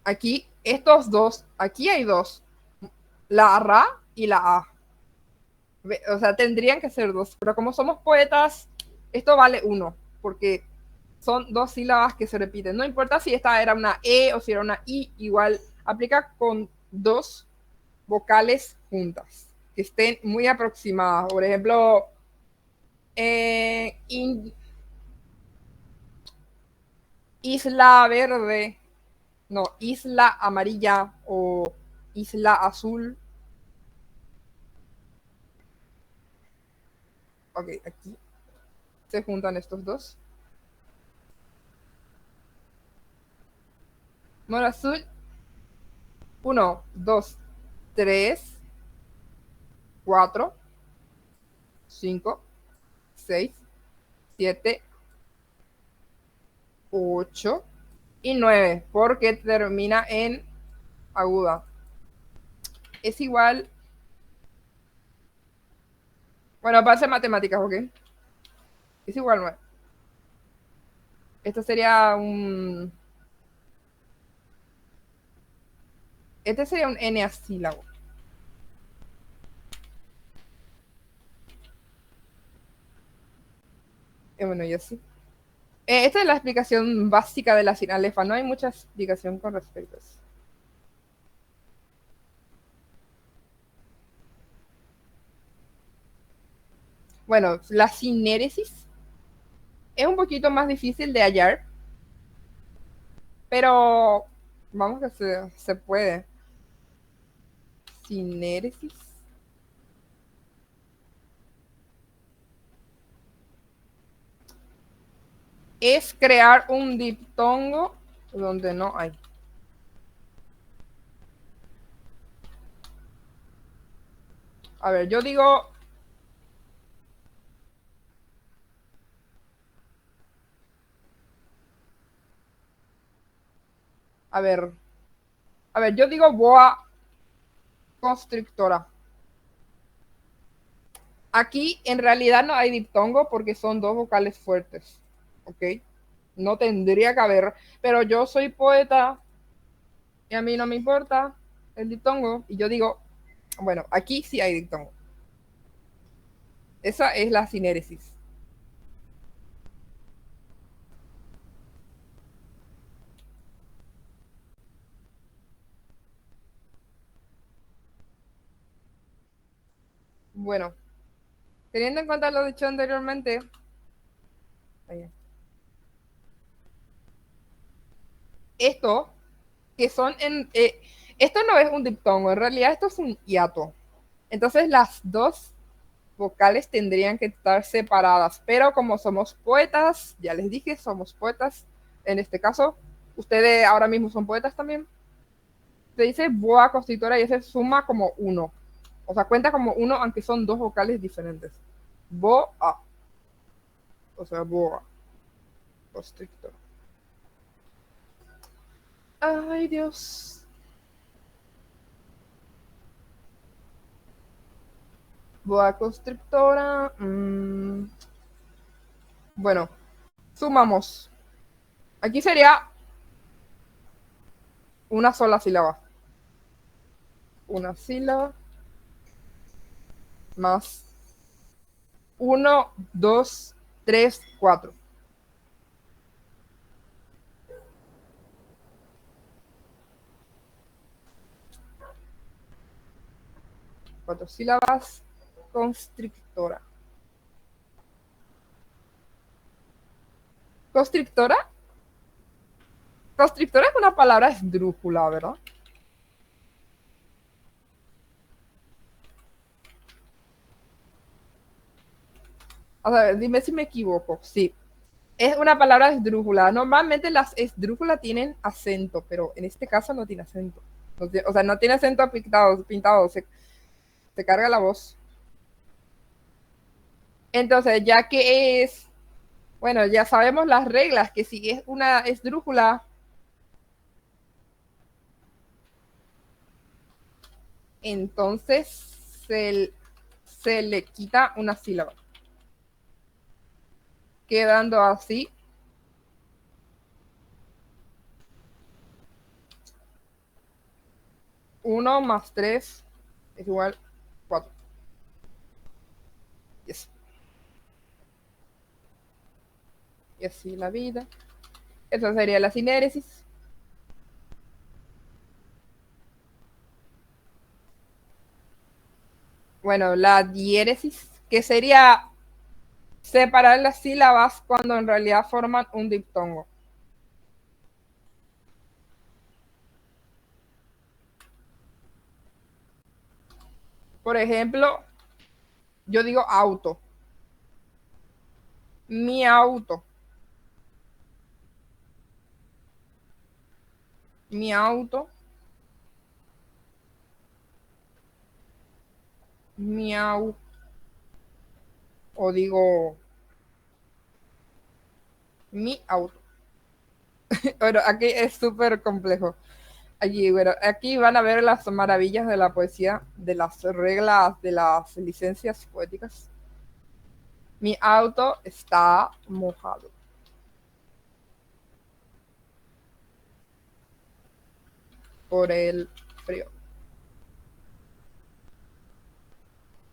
Aquí, estos dos, aquí hay dos. La ra y la a. O sea, tendrían que ser dos. Pero como somos poetas, esto vale uno. Porque son dos sílabas que se repiten. No importa si esta era una E o si era una I, igual aplica con dos vocales juntas, que estén muy aproximadas. Por ejemplo, isla verde, no, isla amarilla o isla azul. Ok, aquí se juntan estos dos. Mora azul, 1, 2, 3, 4, 5, 6, 7, 8 y 9, porque termina en aguda. Es igual, bueno, para hacer matemáticas, ok. Es igual 9. Esto sería un. Este sería un eneasílabo. Bueno, y así. Esta es la explicación básica de la sinalefa. No hay mucha explicación con respecto a eso. Bueno, la sinéresis es un poquito más difícil de hallar, pero vamos que se puede. Sinéresis es crear un diptongo donde no hay. A ver, yo digo. A ver. A ver, yo digo boa constrictora. Aquí en realidad no hay diptongo porque son dos vocales fuertes. ¿Ok? No tendría que haber. Pero yo soy poeta y a mí no me importa el diptongo. Y yo digo, bueno, aquí sí hay diptongo. Esa es la sinéresis. Bueno, teniendo en cuenta lo dicho anteriormente, esto, que son esto no es un diptongo, en realidad esto es un hiato. Entonces las dos vocales tendrían que estar separadas, pero como somos poetas, ya les dije, somos poetas, en este caso, ustedes ahora mismo son poetas también, se dice boa constrictora y ese suma como uno, o sea, cuenta como uno aunque son dos vocales diferentes. Boa, o sea, boa constrictora. Ay, Dios. Boa constrictora. Bueno, sumamos. Aquí sería una sola sílaba. Una sílaba más 1, 2, 3, 4. Cuatro sílabas. Constrictora. ¿Constrictora? Constrictora es una palabra esdrújula, ¿verdad? A ver, dime si me equivoco. Sí, es una palabra esdrújula. Normalmente las esdrújulas tienen acento, pero en este caso no tiene acento. O sea, no tiene acento pintado, se carga la voz. Entonces, ya que es, bueno, ya sabemos las reglas, que si es una esdrújula, entonces se, se le quita una sílaba, quedando así. 1 más 3 es igual a 4. Yes. Y así la vida. Esa sería la sinéresis. Bueno, la diéresis, que sería separar las sílabas cuando en realidad forman un diptongo. Por ejemplo, yo digo auto. Mi auto. Mi auto. Mi auto. O digo mi auto. Bueno, aquí es súper complejo. Allí, bueno, aquí van a ver las maravillas de la poesía, de las reglas, de las licencias poéticas. Mi auto está mojado por el frío.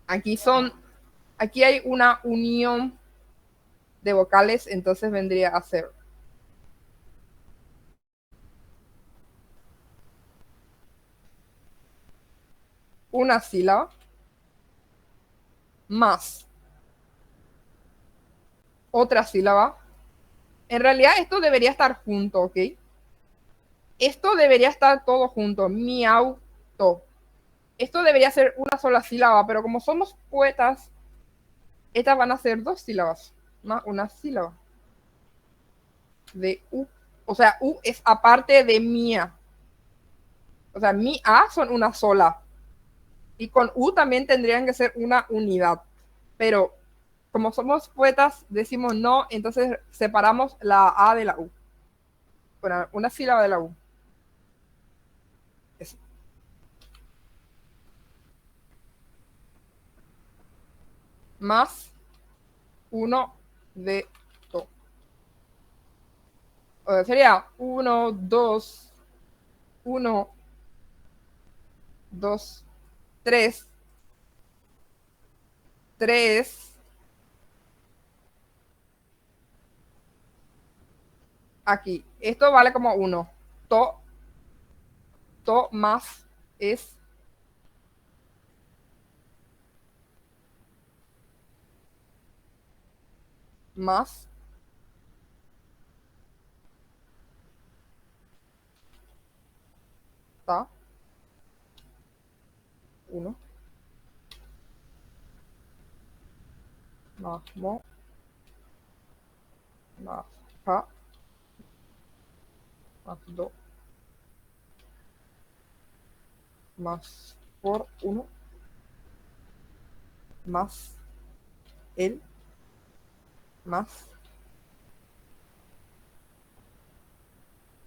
Aquí son, aquí hay una unión de vocales, entonces vendría a ser una sílaba más otra sílaba. En realidad esto debería estar junto, ¿ok? Esto debería estar todo junto. Mi auto. Esto debería ser una sola sílaba, pero como somos poetas, estas van a ser dos sílabas, más una sílaba de U. O sea, U es aparte de mía. O sea, mi A son una sola. Y con U también tendrían que ser una unidad. Pero como somos poetas, decimos no, entonces separamos la A de la U. Una sílaba de la U. Eso. Más uno de to. O sea, sería 1, 2, 1, 2, 3, 3. Aquí. Esto vale como 1. To, to más es más ta 1 más mo más pa más do más por 1 más el más.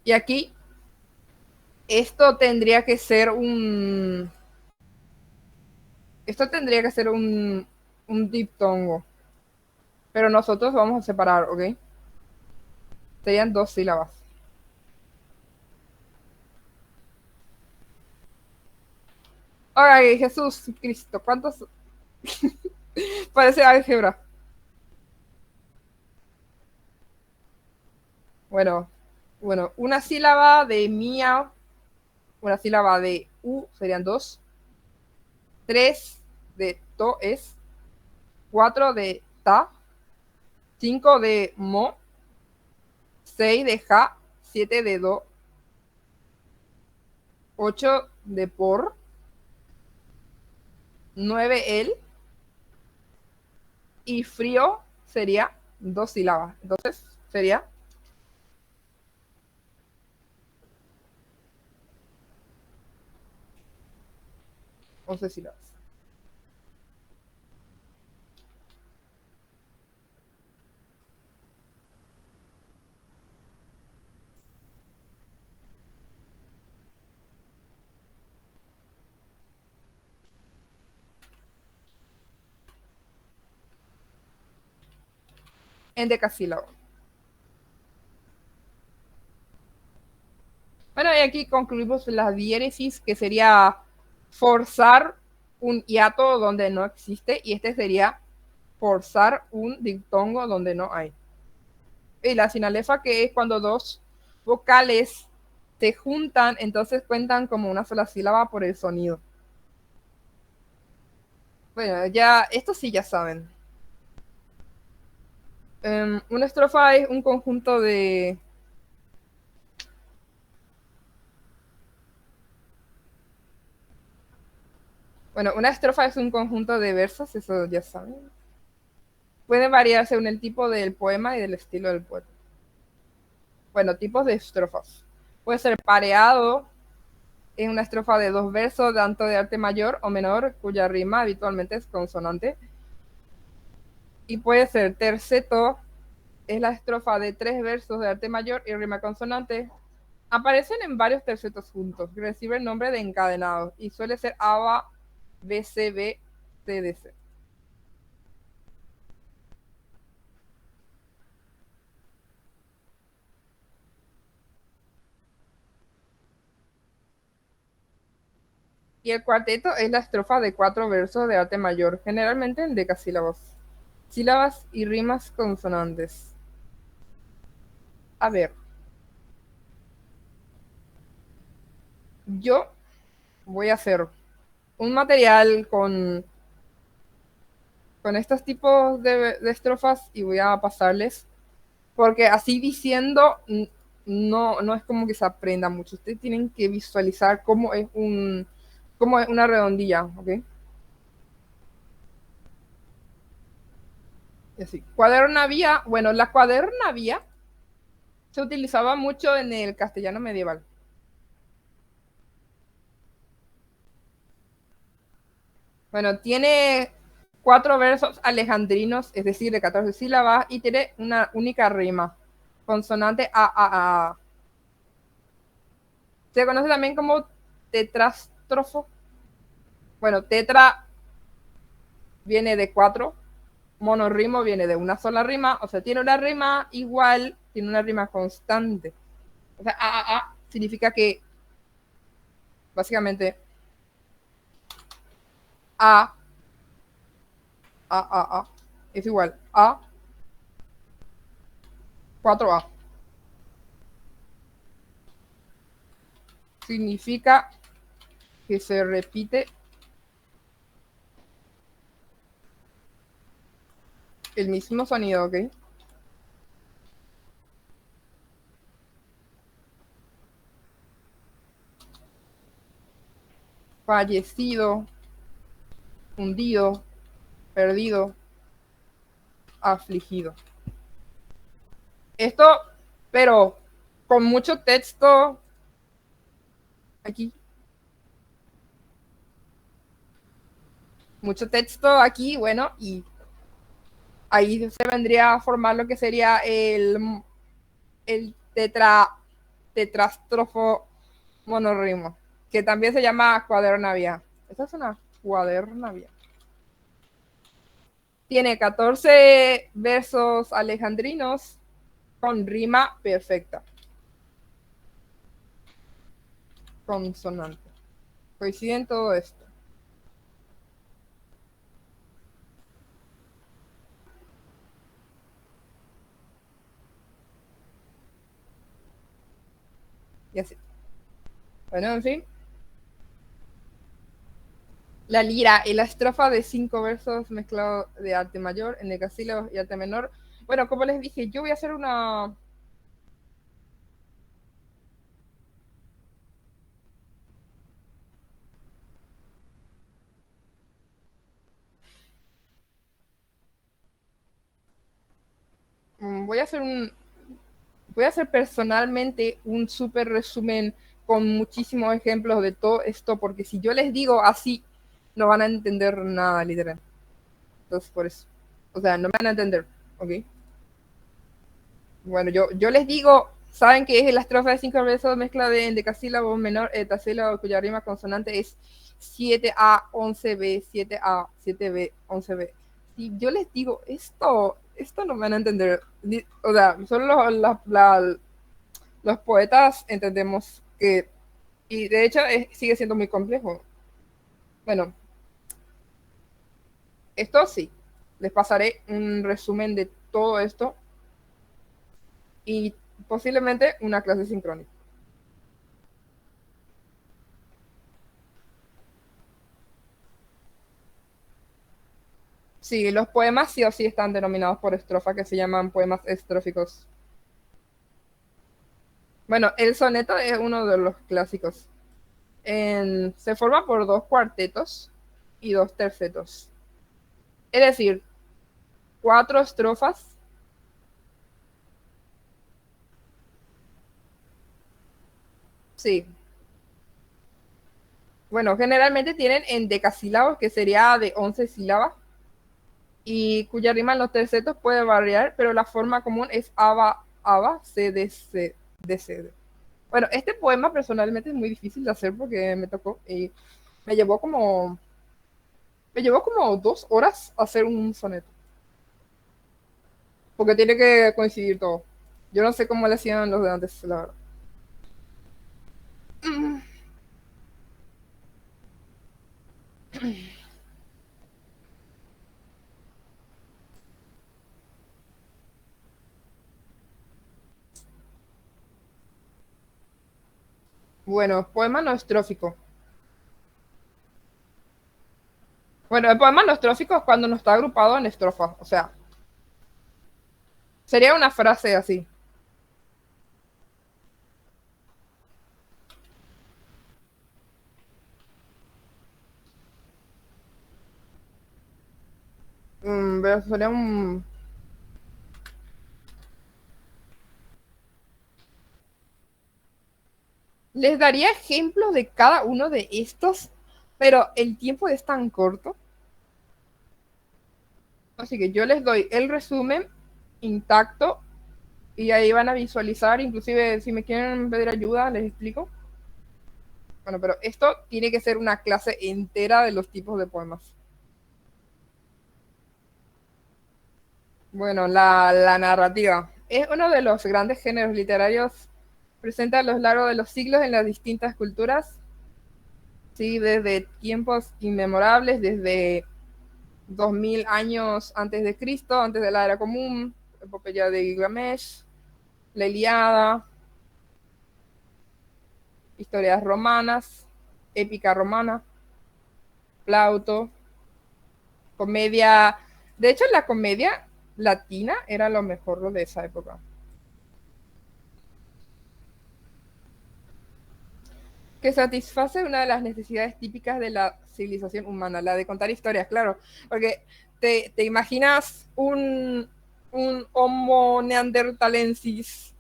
Y aquí esto tendría que ser un diptongo. Pero nosotros vamos a separar, ¿ok? Serían dos sílabas. Ok, Jesús Cristo, ¿cuántos? Parece álgebra. Bueno, bueno, una sílaba de mía, una sílaba de u serían dos, tres de to es, cuatro de ta, cinco de mo, seis de ja, siete de do, ocho de por, nueve el, y frío sería dos sílabas. Entonces sería 11 sílabas. En decasílabo. Bueno, y aquí concluimos la diéresis, que sería forzar un hiato donde no existe, y este sería forzar un diptongo donde no hay. Y la sinalefa, que es cuando dos vocales se juntan, entonces cuentan como una sola sílaba por el sonido. Bueno, ya, esto sí ya saben. Una estrofa es un conjunto de... Bueno, una estrofa es un conjunto de versos, eso ya saben. Puede variar según el tipo del poema y del estilo del poeta. Bueno, tipos de estrofas. Puede ser pareado, es una estrofa de dos versos, tanto de arte mayor o menor, cuya rima habitualmente es consonante. Y puede ser terceto, es la estrofa de tres versos de arte mayor y rima consonante. Aparecen en varios tercetos juntos, que recibe el nombre de encadenados y suele ser ABA, BCB, TDC. Y el cuarteto es la estrofa de cuatro versos de arte mayor, generalmente en decasílabos. Sílabas y rimas consonantes. A ver, yo voy a hacer un material con estos tipos de estrofas y voy a pasarles, porque así diciendo no es como que se aprenda mucho. Ustedes tienen que visualizar cómo es una redondilla, ¿ok? Y así. Cuadernavía, bueno, la cuadernavía se utilizaba mucho en el castellano medieval. Bueno, tiene cuatro versos alejandrinos, es decir, de 14 sílabas, y tiene una única rima, consonante A. Se conoce también como tetrástrofo. Bueno, tetra viene de cuatro, monorrimo viene de una sola rima, o sea, tiene una rima igual, tiene una rima constante. O sea, significa que básicamente A, A, es igual a 4A. Significa que se repite el mismo sonido, ¿ok? Fallecido, hundido, perdido, afligido. Esto, pero con mucho texto aquí, mucho texto aquí, bueno, y ahí se vendría a formar lo que sería el tetrástrofo monorrimo, que también se llama cuadernavia. Esta es una cuadernavia. Tiene 14 versos alejandrinos con rima perfecta, consonante. Coincide en todo esto. y así. Bueno, en fin. La lira y la estrofa de 5 versos mezclados de arte mayor, endecasílabos y arte menor. Bueno, como les dije, yo voy a hacer una... Voy a hacer un... Voy a hacer personalmente un súper resumen con muchísimos ejemplos de todo esto, porque si yo les digo así, no van a entender nada, literal. Entonces, por eso. O sea, no me van a entender, ¿ok? Bueno, yo les digo, saben que es la estrofa de 5 versos, mezcla de endecasílabo menor, etasílabo, cuya rima consonante es 7A, 11B, 7A, 7B, 11B. Si yo les digo esto no me van a entender. O sea, solo los poetas entendemos que, y de hecho sigue siendo muy complejo. Bueno, esto sí, les pasaré un resumen de todo esto y posiblemente una clase sincrónica. Sí, los poemas sí o sí están denominados por estrofa, que se llaman poemas estróficos. Bueno, el soneto es uno de los clásicos. Se forma por 2 cuartetos y 2 tercetos. Es decir, 4 estrofas. Sí. Bueno, generalmente tienen endecasílabos, que sería de 11 sílabas, y cuya rima en los tercetos puede variar, pero la forma común es aba, aba, cd, c, de, cd. Bueno, este poema personalmente es muy difícil de hacer porque me tocó y me llevó como, me llevó como 2 horas hacer un soneto, porque tiene que coincidir todo. Yo no sé cómo le hacían los de antes, la verdad. Bueno, poema no estrófico. Bueno, el poema no estrófico es cuando no está agrupado en estrofas, o sea, sería una frase así. Sería un... Les daría ejemplos de cada uno de estos, pero el tiempo es tan corto. Así que yo les doy el resumen intacto y ahí van a visualizar, inclusive si me quieren pedir ayuda, les explico. Bueno, pero esto tiene que ser una clase entera de los tipos de poemas. Bueno, la narrativa es uno de los grandes géneros literarios presentes a lo largo de los siglos en las distintas culturas, sí, desde tiempos inmemorables, desde 2000 años antes de Cristo, antes de la era común, epopeya de Gilgamesh, la Ilíada, historias romanas, épica romana, Plauto, comedia. De hecho, la comedia latina era lo mejor de esa época. Que satisface una de las necesidades típicas de la civilización humana, la de contar historias, claro, porque te imaginas un homo neandertalensis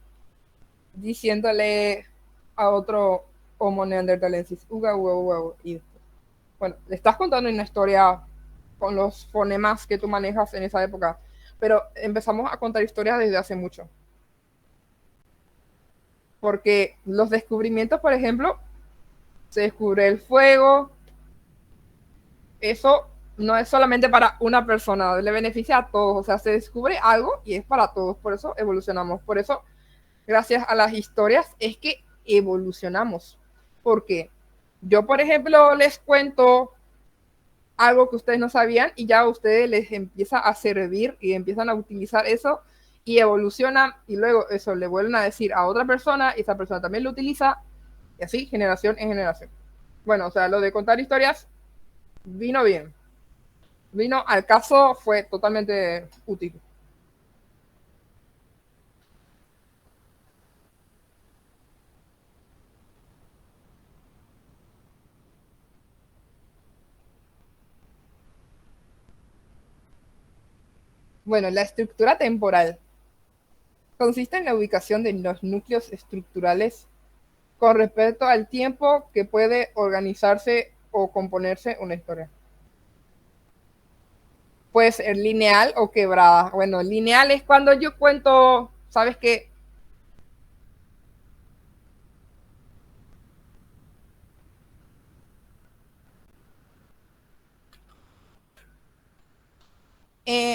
diciéndole a otro homo neandertalensis, uga, uga, uga, uga, y bueno, le estás contando una historia con los fonemas que tú manejas en esa época, pero empezamos a contar historias desde hace mucho. Porque los descubrimientos, por ejemplo, se descubre el fuego, eso no es solamente para una persona, le beneficia a todos, o sea, se descubre algo y es para todos, por eso evolucionamos, por eso, gracias a las historias, es que evolucionamos, porque yo, por ejemplo, les cuento algo que ustedes no sabían y ya a ustedes les empieza a servir y empiezan a utilizar eso y evoluciona y luego eso le vuelven a decir a otra persona y esa persona también lo utiliza y así generación en generación. Bueno, o sea, lo de contar historias vino bien. Vino al caso, fue totalmente útil. Bueno, la estructura temporal consiste en la ubicación de los núcleos estructurales con respecto al tiempo que puede organizarse o componerse una historia. Puede ser lineal o quebrada. Bueno, lineal es cuando yo cuento, ¿sabes qué?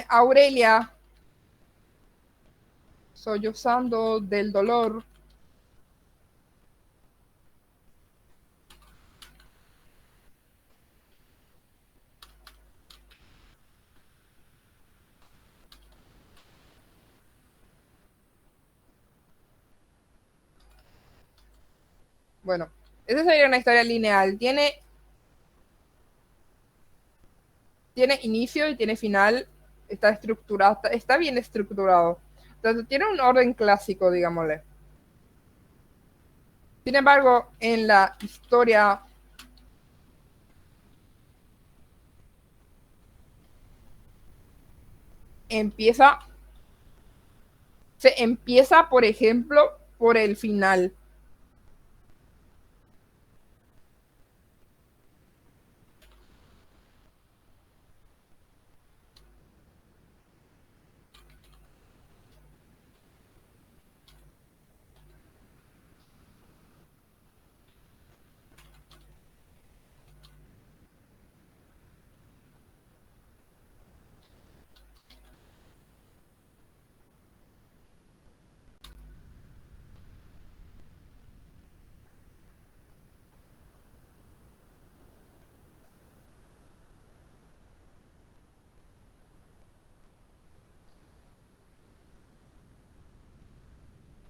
Aurelia, sollozando del dolor. Bueno, esa sería una historia lineal. Tiene inicio y tiene final. Está estructurado, está bien estructurado. Entonces tiene un orden clásico, digámosle. Sin embargo, en la historia empieza, se empieza, por ejemplo, por el final.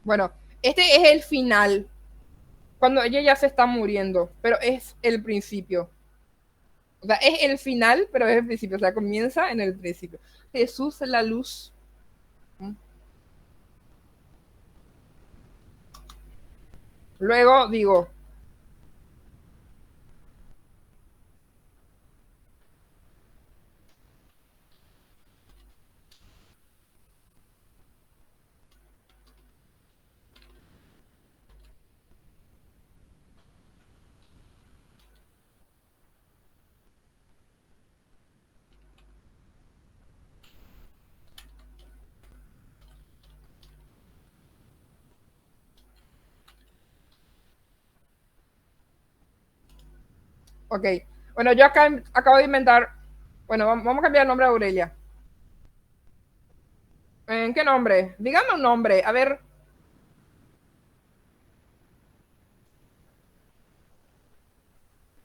Bueno, este es el final, cuando ella ya se está muriendo, pero es el principio. O sea, es el final, pero es el principio. O sea, comienza en el principio. Jesús la luz. Luego digo, ok. Bueno, yo acá acabo de inventar. Bueno, vamos a cambiar el nombre a Aurelia. ¿En qué nombre? Dígame un nombre. A ver,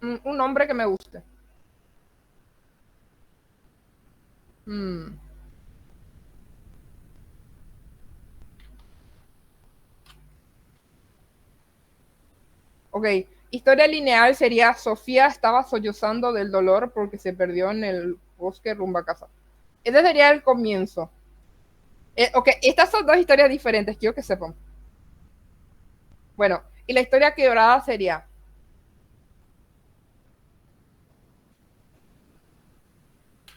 un nombre que me guste. Mm, ok. Historia lineal sería Sofía estaba sollozando del dolor porque se perdió en el bosque rumbo a casa. Ese sería el comienzo. Ok, estas son dos historias diferentes, quiero que sepan. Bueno, y la historia quebrada sería,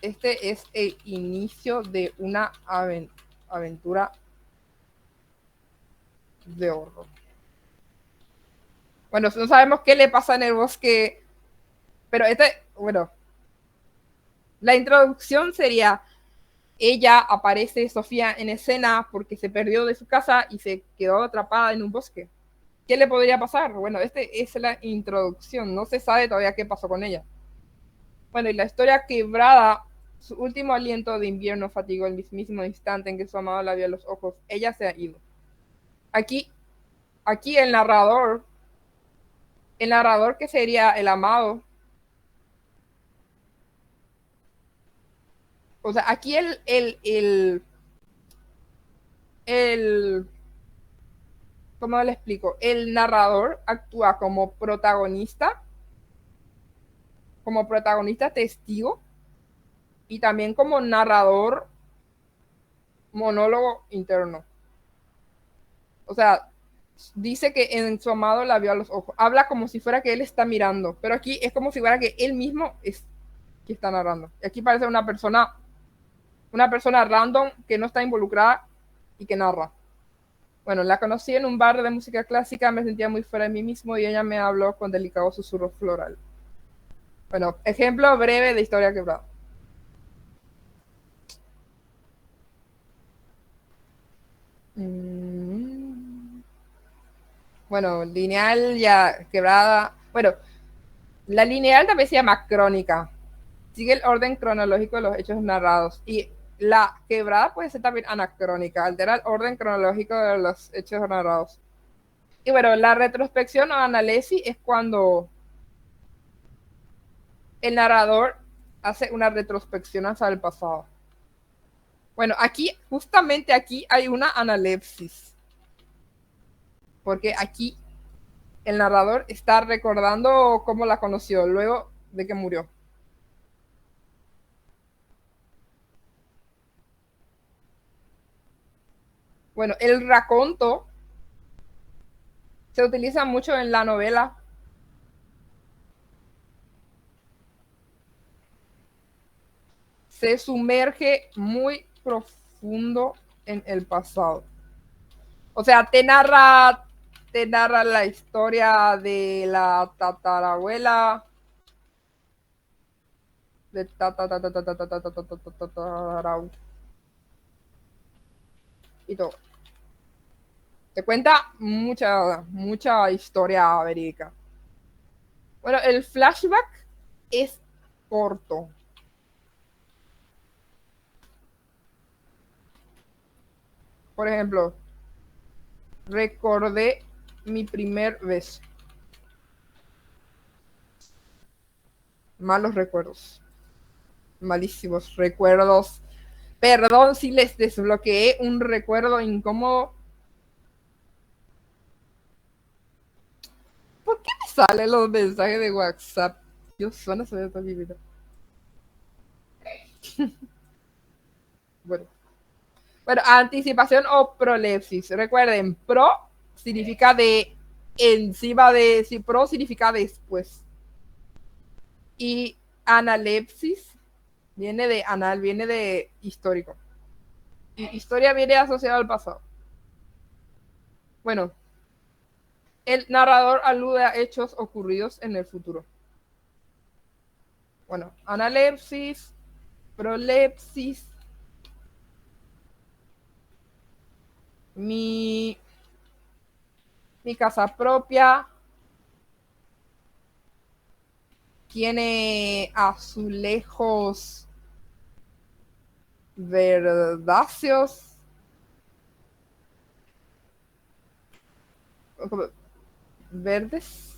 este es el inicio de una aventura de horror. Bueno, no sabemos qué le pasa en el bosque, pero bueno, la introducción sería, ella aparece, Sofía, en escena porque se perdió de su casa y se quedó atrapada en un bosque. ¿Qué le podría pasar? Bueno, este es la introducción, no se sabe todavía qué pasó con ella. Bueno, y la historia quebrada, su último aliento de invierno fatigó el mismísimo instante en que su amado la vio a los ojos. Ella se ha ido. Aquí, aquí el narrador que sería el amado, o sea, aquí el, ¿cómo le explico? El narrador actúa como protagonista testigo y también como narrador monólogo interno. O sea, dice que en su amado la vio a los ojos. Habla como si fuera que él está mirando, pero aquí es como si fuera que él mismo es que está narrando. Y aquí parece una persona random que no está involucrada y que narra. Bueno, la conocí en un bar de música clásica, me sentía muy fuera de mí mismo y ella me habló con delicado susurro floral. Bueno, ejemplo breve de historia quebrada. Bueno, lineal ya quebrada. Bueno, la lineal también se llama crónica. Sigue el orden cronológico de los hechos narrados. Y la quebrada puede ser también anacrónica, altera el orden cronológico de los hechos narrados. Y bueno, la retrospección o análisis es cuando el narrador hace una retrospección hacia el pasado. Bueno, aquí, justamente aquí hay una analepsis. Porque aquí el narrador está recordando cómo la conoció luego de que murió. Bueno, el raconto se utiliza mucho en la novela. Se sumerge muy profundo en el pasado. O sea, te narra la historia de la tatarabuela, de y todo. Te cuenta mucha historia verídica. Bueno, el flashback es corto. Por ejemplo, recordé mi primer beso. Malos recuerdos. Malísimos recuerdos. Perdón si les desbloqueé un recuerdo incómodo. ¿Por qué me salen los mensajes de WhatsApp? Dios, van a saber toda mi vida. Bueno. Bueno, anticipación o prolepsis. Recuerden, pro significa de encima de... Si pro significa después. Y analepsis viene de anal, viene de histórico. Y historia viene asociada al pasado. Bueno, el narrador alude a hechos ocurridos en el futuro. Bueno, analepsis, prolepsis. Mi casa propia tiene azulejos verdáceos. Verdes.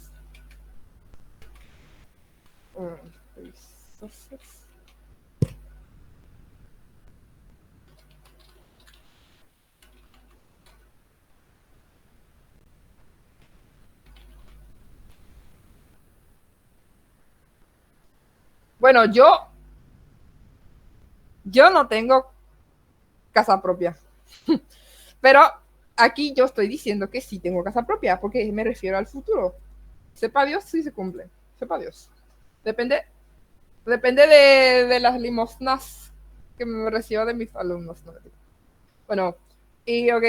Bueno, yo no tengo casa propia. Pero aquí yo estoy diciendo que sí tengo casa propia, porque me refiero al futuro. Sepa Dios si se cumple. Sepa Dios. Depende de las limosnas que me recibo de mis alumnos. ¿No? Bueno, y ok.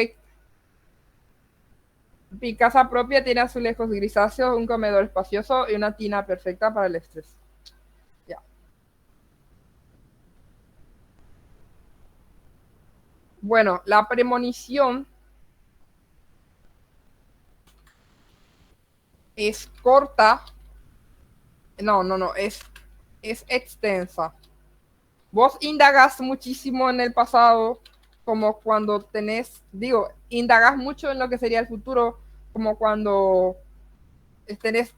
Mi casa propia tiene azulejos grisáceos, un comedor espacioso y una tina perfecta para el estrés. Ya. Bueno, la premonición es corta. No, es extensa. Vos indagas muchísimo en el pasado, como cuando indagas mucho en lo que sería el futuro, como cuando tenés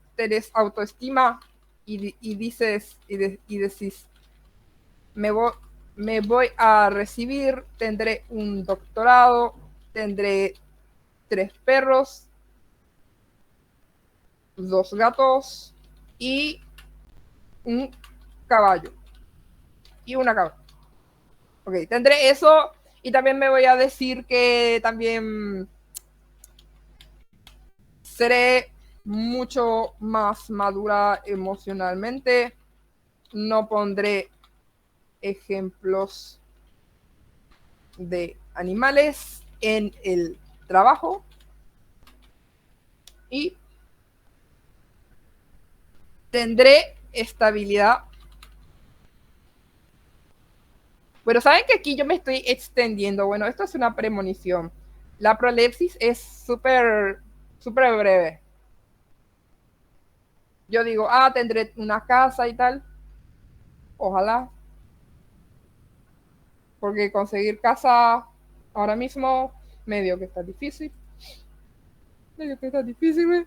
autoestima y dices, y decís, me voy, me voy a recibir, tendré un doctorado, tendré 3 perros, 2 gatos y un caballo y una cabra. Ok, tendré eso y también me voy a decir que también seré mucho más madura emocionalmente. No pondré ejemplos de animales en el trabajo y tendré estabilidad. Pero saben que aquí yo me estoy extendiendo. Bueno, esto es una premonición. La prolepsis es súper breve. Yo digo, tendré una casa y tal. Ojalá. Porque conseguir casa ahora mismo medio que está difícil. Medio que está difícil, ¿eh?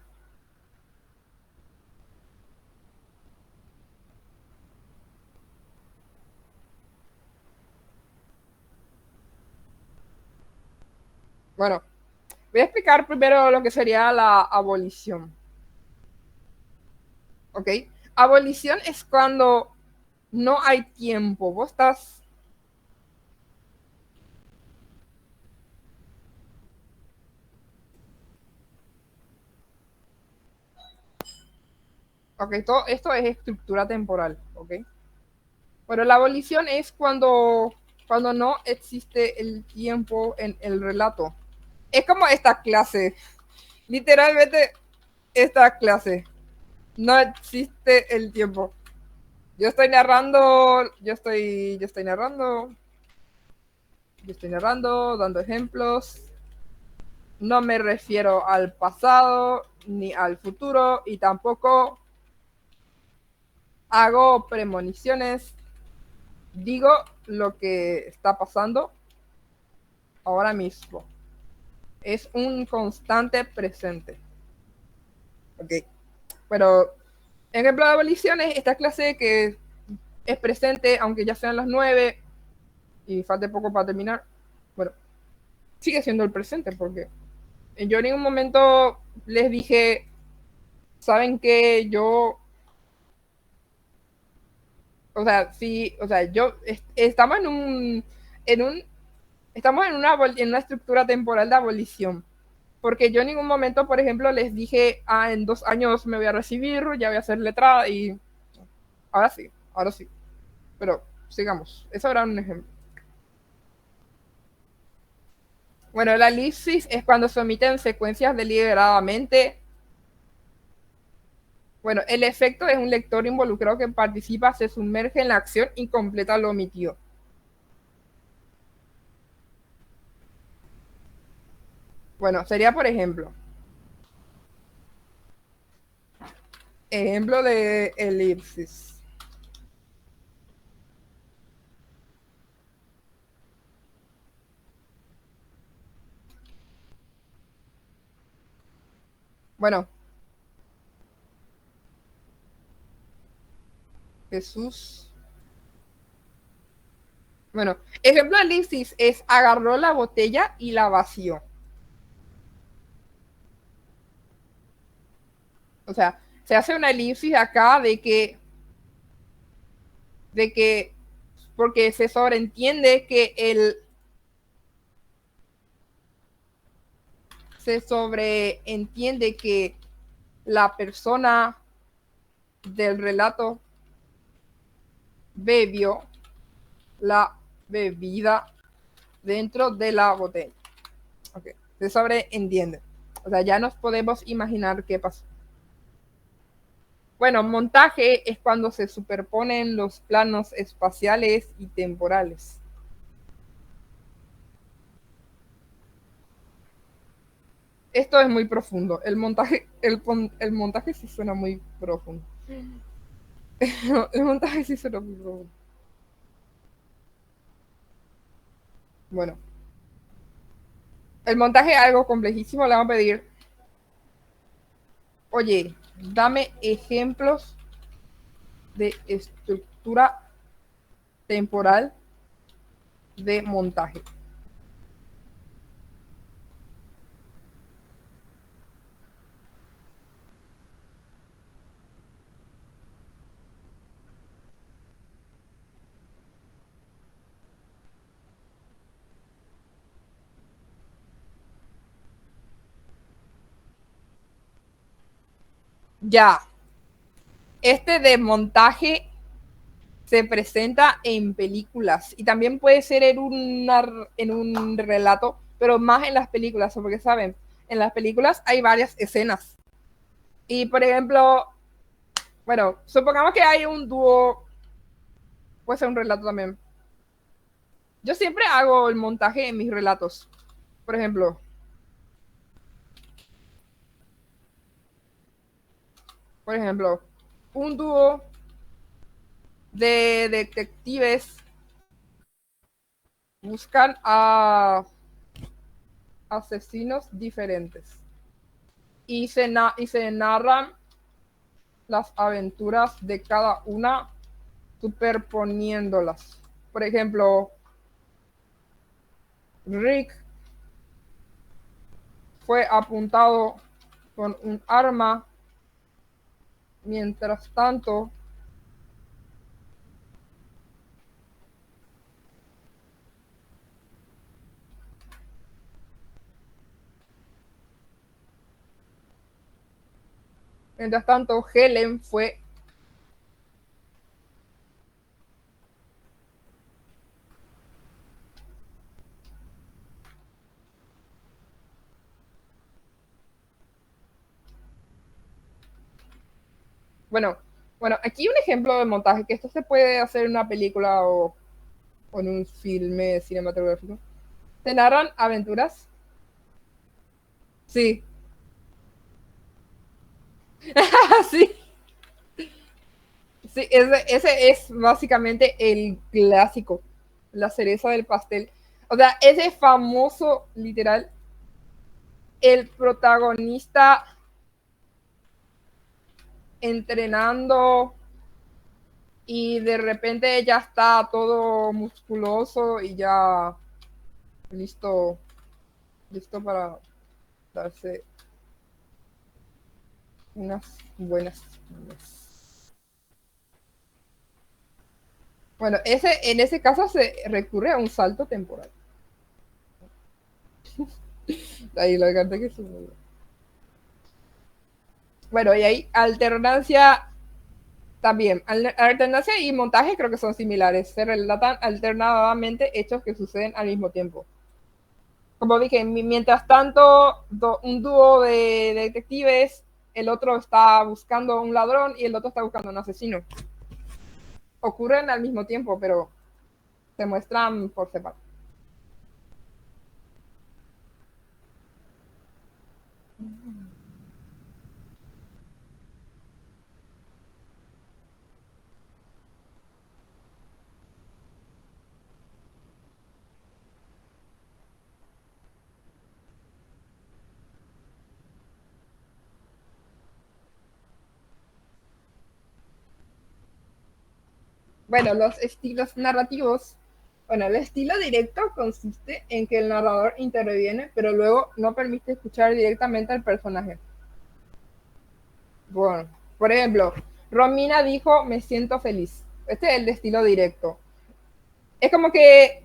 Bueno, voy a explicar primero lo que sería la abolición. ¿Ok? Abolición es cuando no hay tiempo. Vos estás. Ok, todo esto es estructura temporal. ¿Ok? Pero la abolición es cuando no existe el tiempo en el relato. Es como esta clase. Literalmente esta clase. No existe el tiempo. Yo estoy narrando, yo estoy narrando, dando ejemplos. No me refiero al pasado ni al futuro y tampoco hago premoniciones. Digo lo que está pasando ahora mismo. Es un constante presente. Ok. Pero ejemplo de aboliciones, esta clase que es presente, aunque ya sean las 9 y falte poco para terminar. Bueno, sigue siendo el presente porque yo en ningún momento les dije, ¿saben qué? Yo, o sea, sí, o sea, estamos estamos en una estructura temporal de abolición. Porque yo en ningún momento, por ejemplo, les dije, en 2 años me voy a recibir, ya voy a ser letrada y ahora sí. Pero sigamos, eso era un ejemplo. Bueno, la elipsis es cuando se omiten secuencias deliberadamente. Bueno, el efecto es un lector involucrado que participa, se sumerge en la acción y completa lo omitido. Bueno, sería por ejemplo de elipsis. Bueno, Jesús. Bueno, ejemplo de elipsis es agarró la botella y la vació. O sea, se hace una elipsis acá de que, porque se sobreentiende que se sobreentiende que la persona del relato bebió la bebida dentro de la botella. Okay. Se sobreentiende. O sea, ya nos podemos imaginar qué pasó. Bueno, montaje es cuando se superponen los planos espaciales y temporales. Esto es muy profundo. El montaje sí suena muy profundo. El montaje sí suena muy profundo. Bueno, el montaje es algo complejísimo. Le vamos a pedir, oye, dame ejemplos de estructura temporal de montaje. Ya, este desmontaje se presenta en películas y también puede ser en un relato, pero más en las películas, porque saben, en las películas hay varias escenas. Y por ejemplo, bueno, supongamos que hay un dúo, puede ser un relato también. Yo siempre hago el montaje en mis relatos. Por ejemplo, por ejemplo, un dúo de detectives buscan a asesinos diferentes y se narran las aventuras de cada una superponiéndolas. Por ejemplo, Rick fue apuntado con un arma, mientras tanto, Helen fue. Bueno, bueno, aquí un ejemplo de montaje, que esto se puede hacer en una película o en un filme cinematográfico. Se narran aventuras. Sí, sí, sí, ese es básicamente el clásico, la cereza del pastel. O sea, ese famoso, literal, el protagonista entrenando y de repente ya está todo musculoso y ya listo, listo para darse unas buenas. Bueno, en ese caso se recurre a un salto temporal. Ahí lo canté que es muy... Bueno, y hay alternancia también. Alternancia y montaje creo que son similares. Se relatan alternadamente hechos que suceden al mismo tiempo. Como dije, mientras tanto, un dúo de detectives, el otro está buscando un ladrón y el otro está buscando un asesino. Ocurren al mismo tiempo, pero se muestran por separado. Bueno, los estilos narrativos. Bueno, el estilo directo consiste en que el narrador interviene, pero luego no permite escuchar directamente al personaje. Bueno, por ejemplo, Romina dijo, me siento feliz. Este es el de estilo directo. Es como que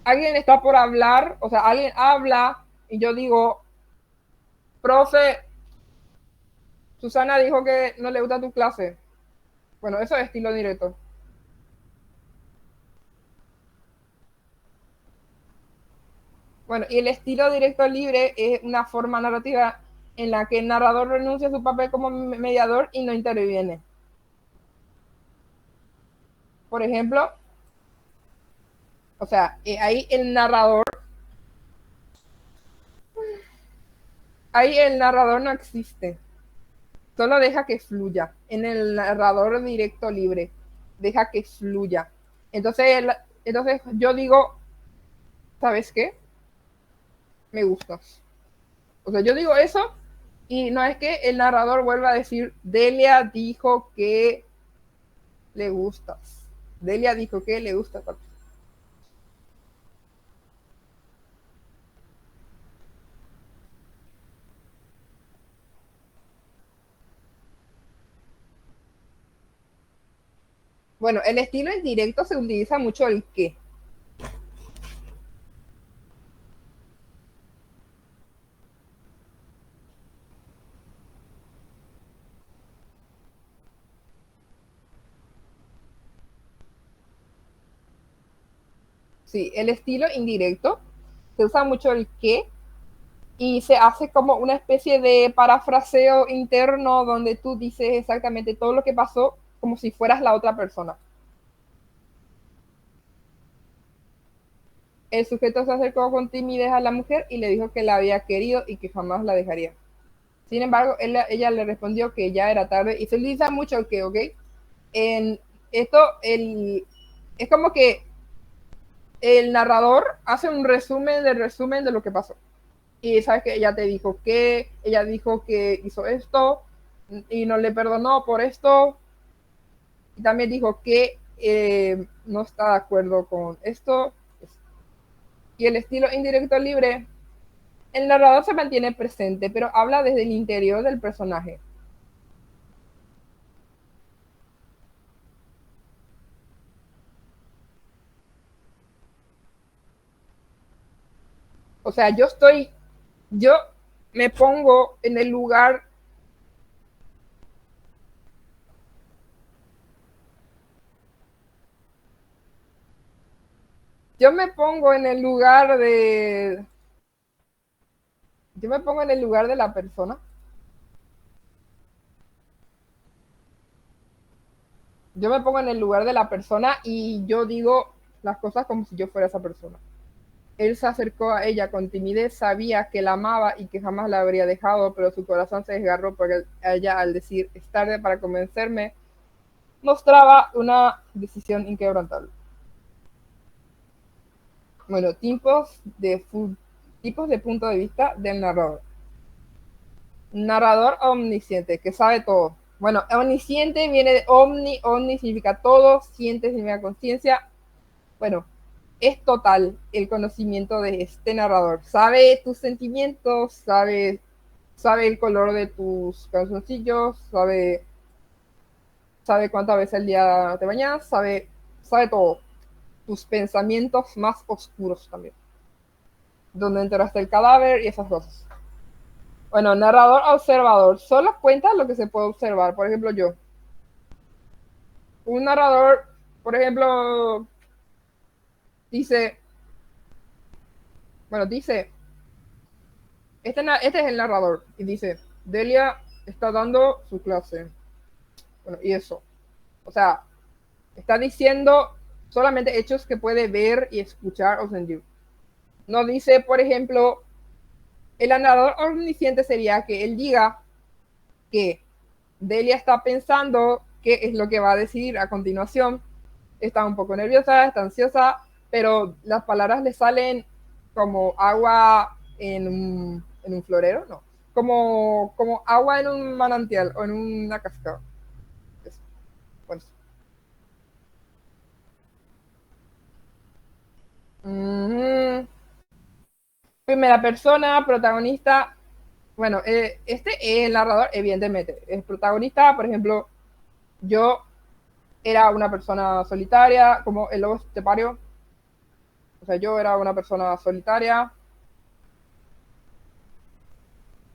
alguien está por hablar, o sea, alguien habla y yo digo, profe, Susana dijo que no le gusta tu clase. Bueno, eso es estilo directo. Bueno, y el estilo directo libre es una forma narrativa en la que el narrador renuncia a su papel como mediador y no interviene. Por ejemplo, o sea, ahí el narrador no existe, solo deja que fluya. En el narrador directo libre, deja que fluya. Entonces, entonces yo digo, ¿sabes qué? Me gustas. O sea, yo digo eso y no es que el narrador vuelva a decir, Delia dijo que le gustas. Delia dijo que le gusta. Bueno, el estilo indirecto se utiliza mucho el qué. Sí, el estilo indirecto, se usa mucho el qué y se hace como una especie de parafraseo interno donde tú dices exactamente todo lo que pasó como si fueras la otra persona. El sujeto se acercó con timidez a la mujer y le dijo que la había querido y que jamás la dejaría. Sin embargo, ella le respondió que ya era tarde y se utiliza mucho el que, ¿ok? En esto, es como que el narrador hace un resumen de lo que pasó. Y sabes que ella te dijo que, ella dijo que hizo esto y no le perdonó por esto. Y también dijo que no está de acuerdo con esto. Y el estilo indirecto libre, el narrador se mantiene presente, pero habla desde el interior del personaje. O sea, yo me pongo en el lugar, yo me pongo en el lugar de, yo me pongo en el lugar de la persona. Yo me pongo en el lugar de la persona y yo digo las cosas como si yo fuera esa persona. Él se acercó a ella con timidez, sabía que la amaba y que jamás la habría dejado, pero su corazón se desgarró porque ella, al decir es tarde para convencerme, mostraba una decisión inquebrantable. Bueno, tipos de punto de vista del narrador. Narrador omnisciente, que sabe todo. Bueno, omnisciente viene de omni significa todo, siente significa conciencia. Bueno, es total el conocimiento de este narrador. Sabe tus sentimientos, sabe el color de tus calzoncillos, sabe cuántas veces al día te bañas, sabe todo. Tus pensamientos más oscuros también. Dónde enterraste el cadáver y esas cosas. Bueno, narrador observador. Solo cuenta lo que se puede observar. Por ejemplo, yo. Un narrador, por ejemplo, dice, bueno, dice, este es el narrador. Y dice, Delia está dando su clase. Bueno, y eso. O sea, está diciendo solamente hechos que puede ver y escuchar o sentir. No dice, por ejemplo, el narrador omnisciente sería que él diga que Delia está pensando qué es lo que va a decir a continuación. Está un poco nerviosa, está ansiosa, pero las palabras le salen como agua en un florero, no. Como agua en un manantial o en una cascada. Eso. Bueno. Mm, primera persona, protagonista. Bueno, este es el narrador, evidentemente. El protagonista, por ejemplo, yo era una persona solitaria, como el lobo estepario. O sea, yo era una persona solitaria.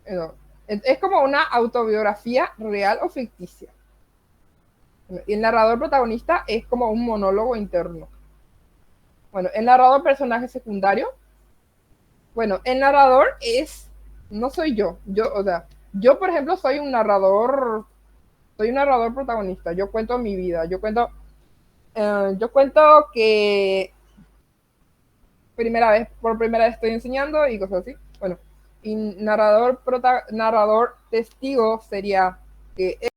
No. Es como una autobiografía real o ficticia. Y el narrador protagonista es como un monólogo interno. Bueno, el narrador personaje secundario. Bueno, el narrador no soy yo. O sea, yo, por ejemplo, soy un narrador protagonista. Yo cuento mi vida. Yo cuento que por primera vez estoy enseñando y cosas así. Bueno, y narrador testigo sería que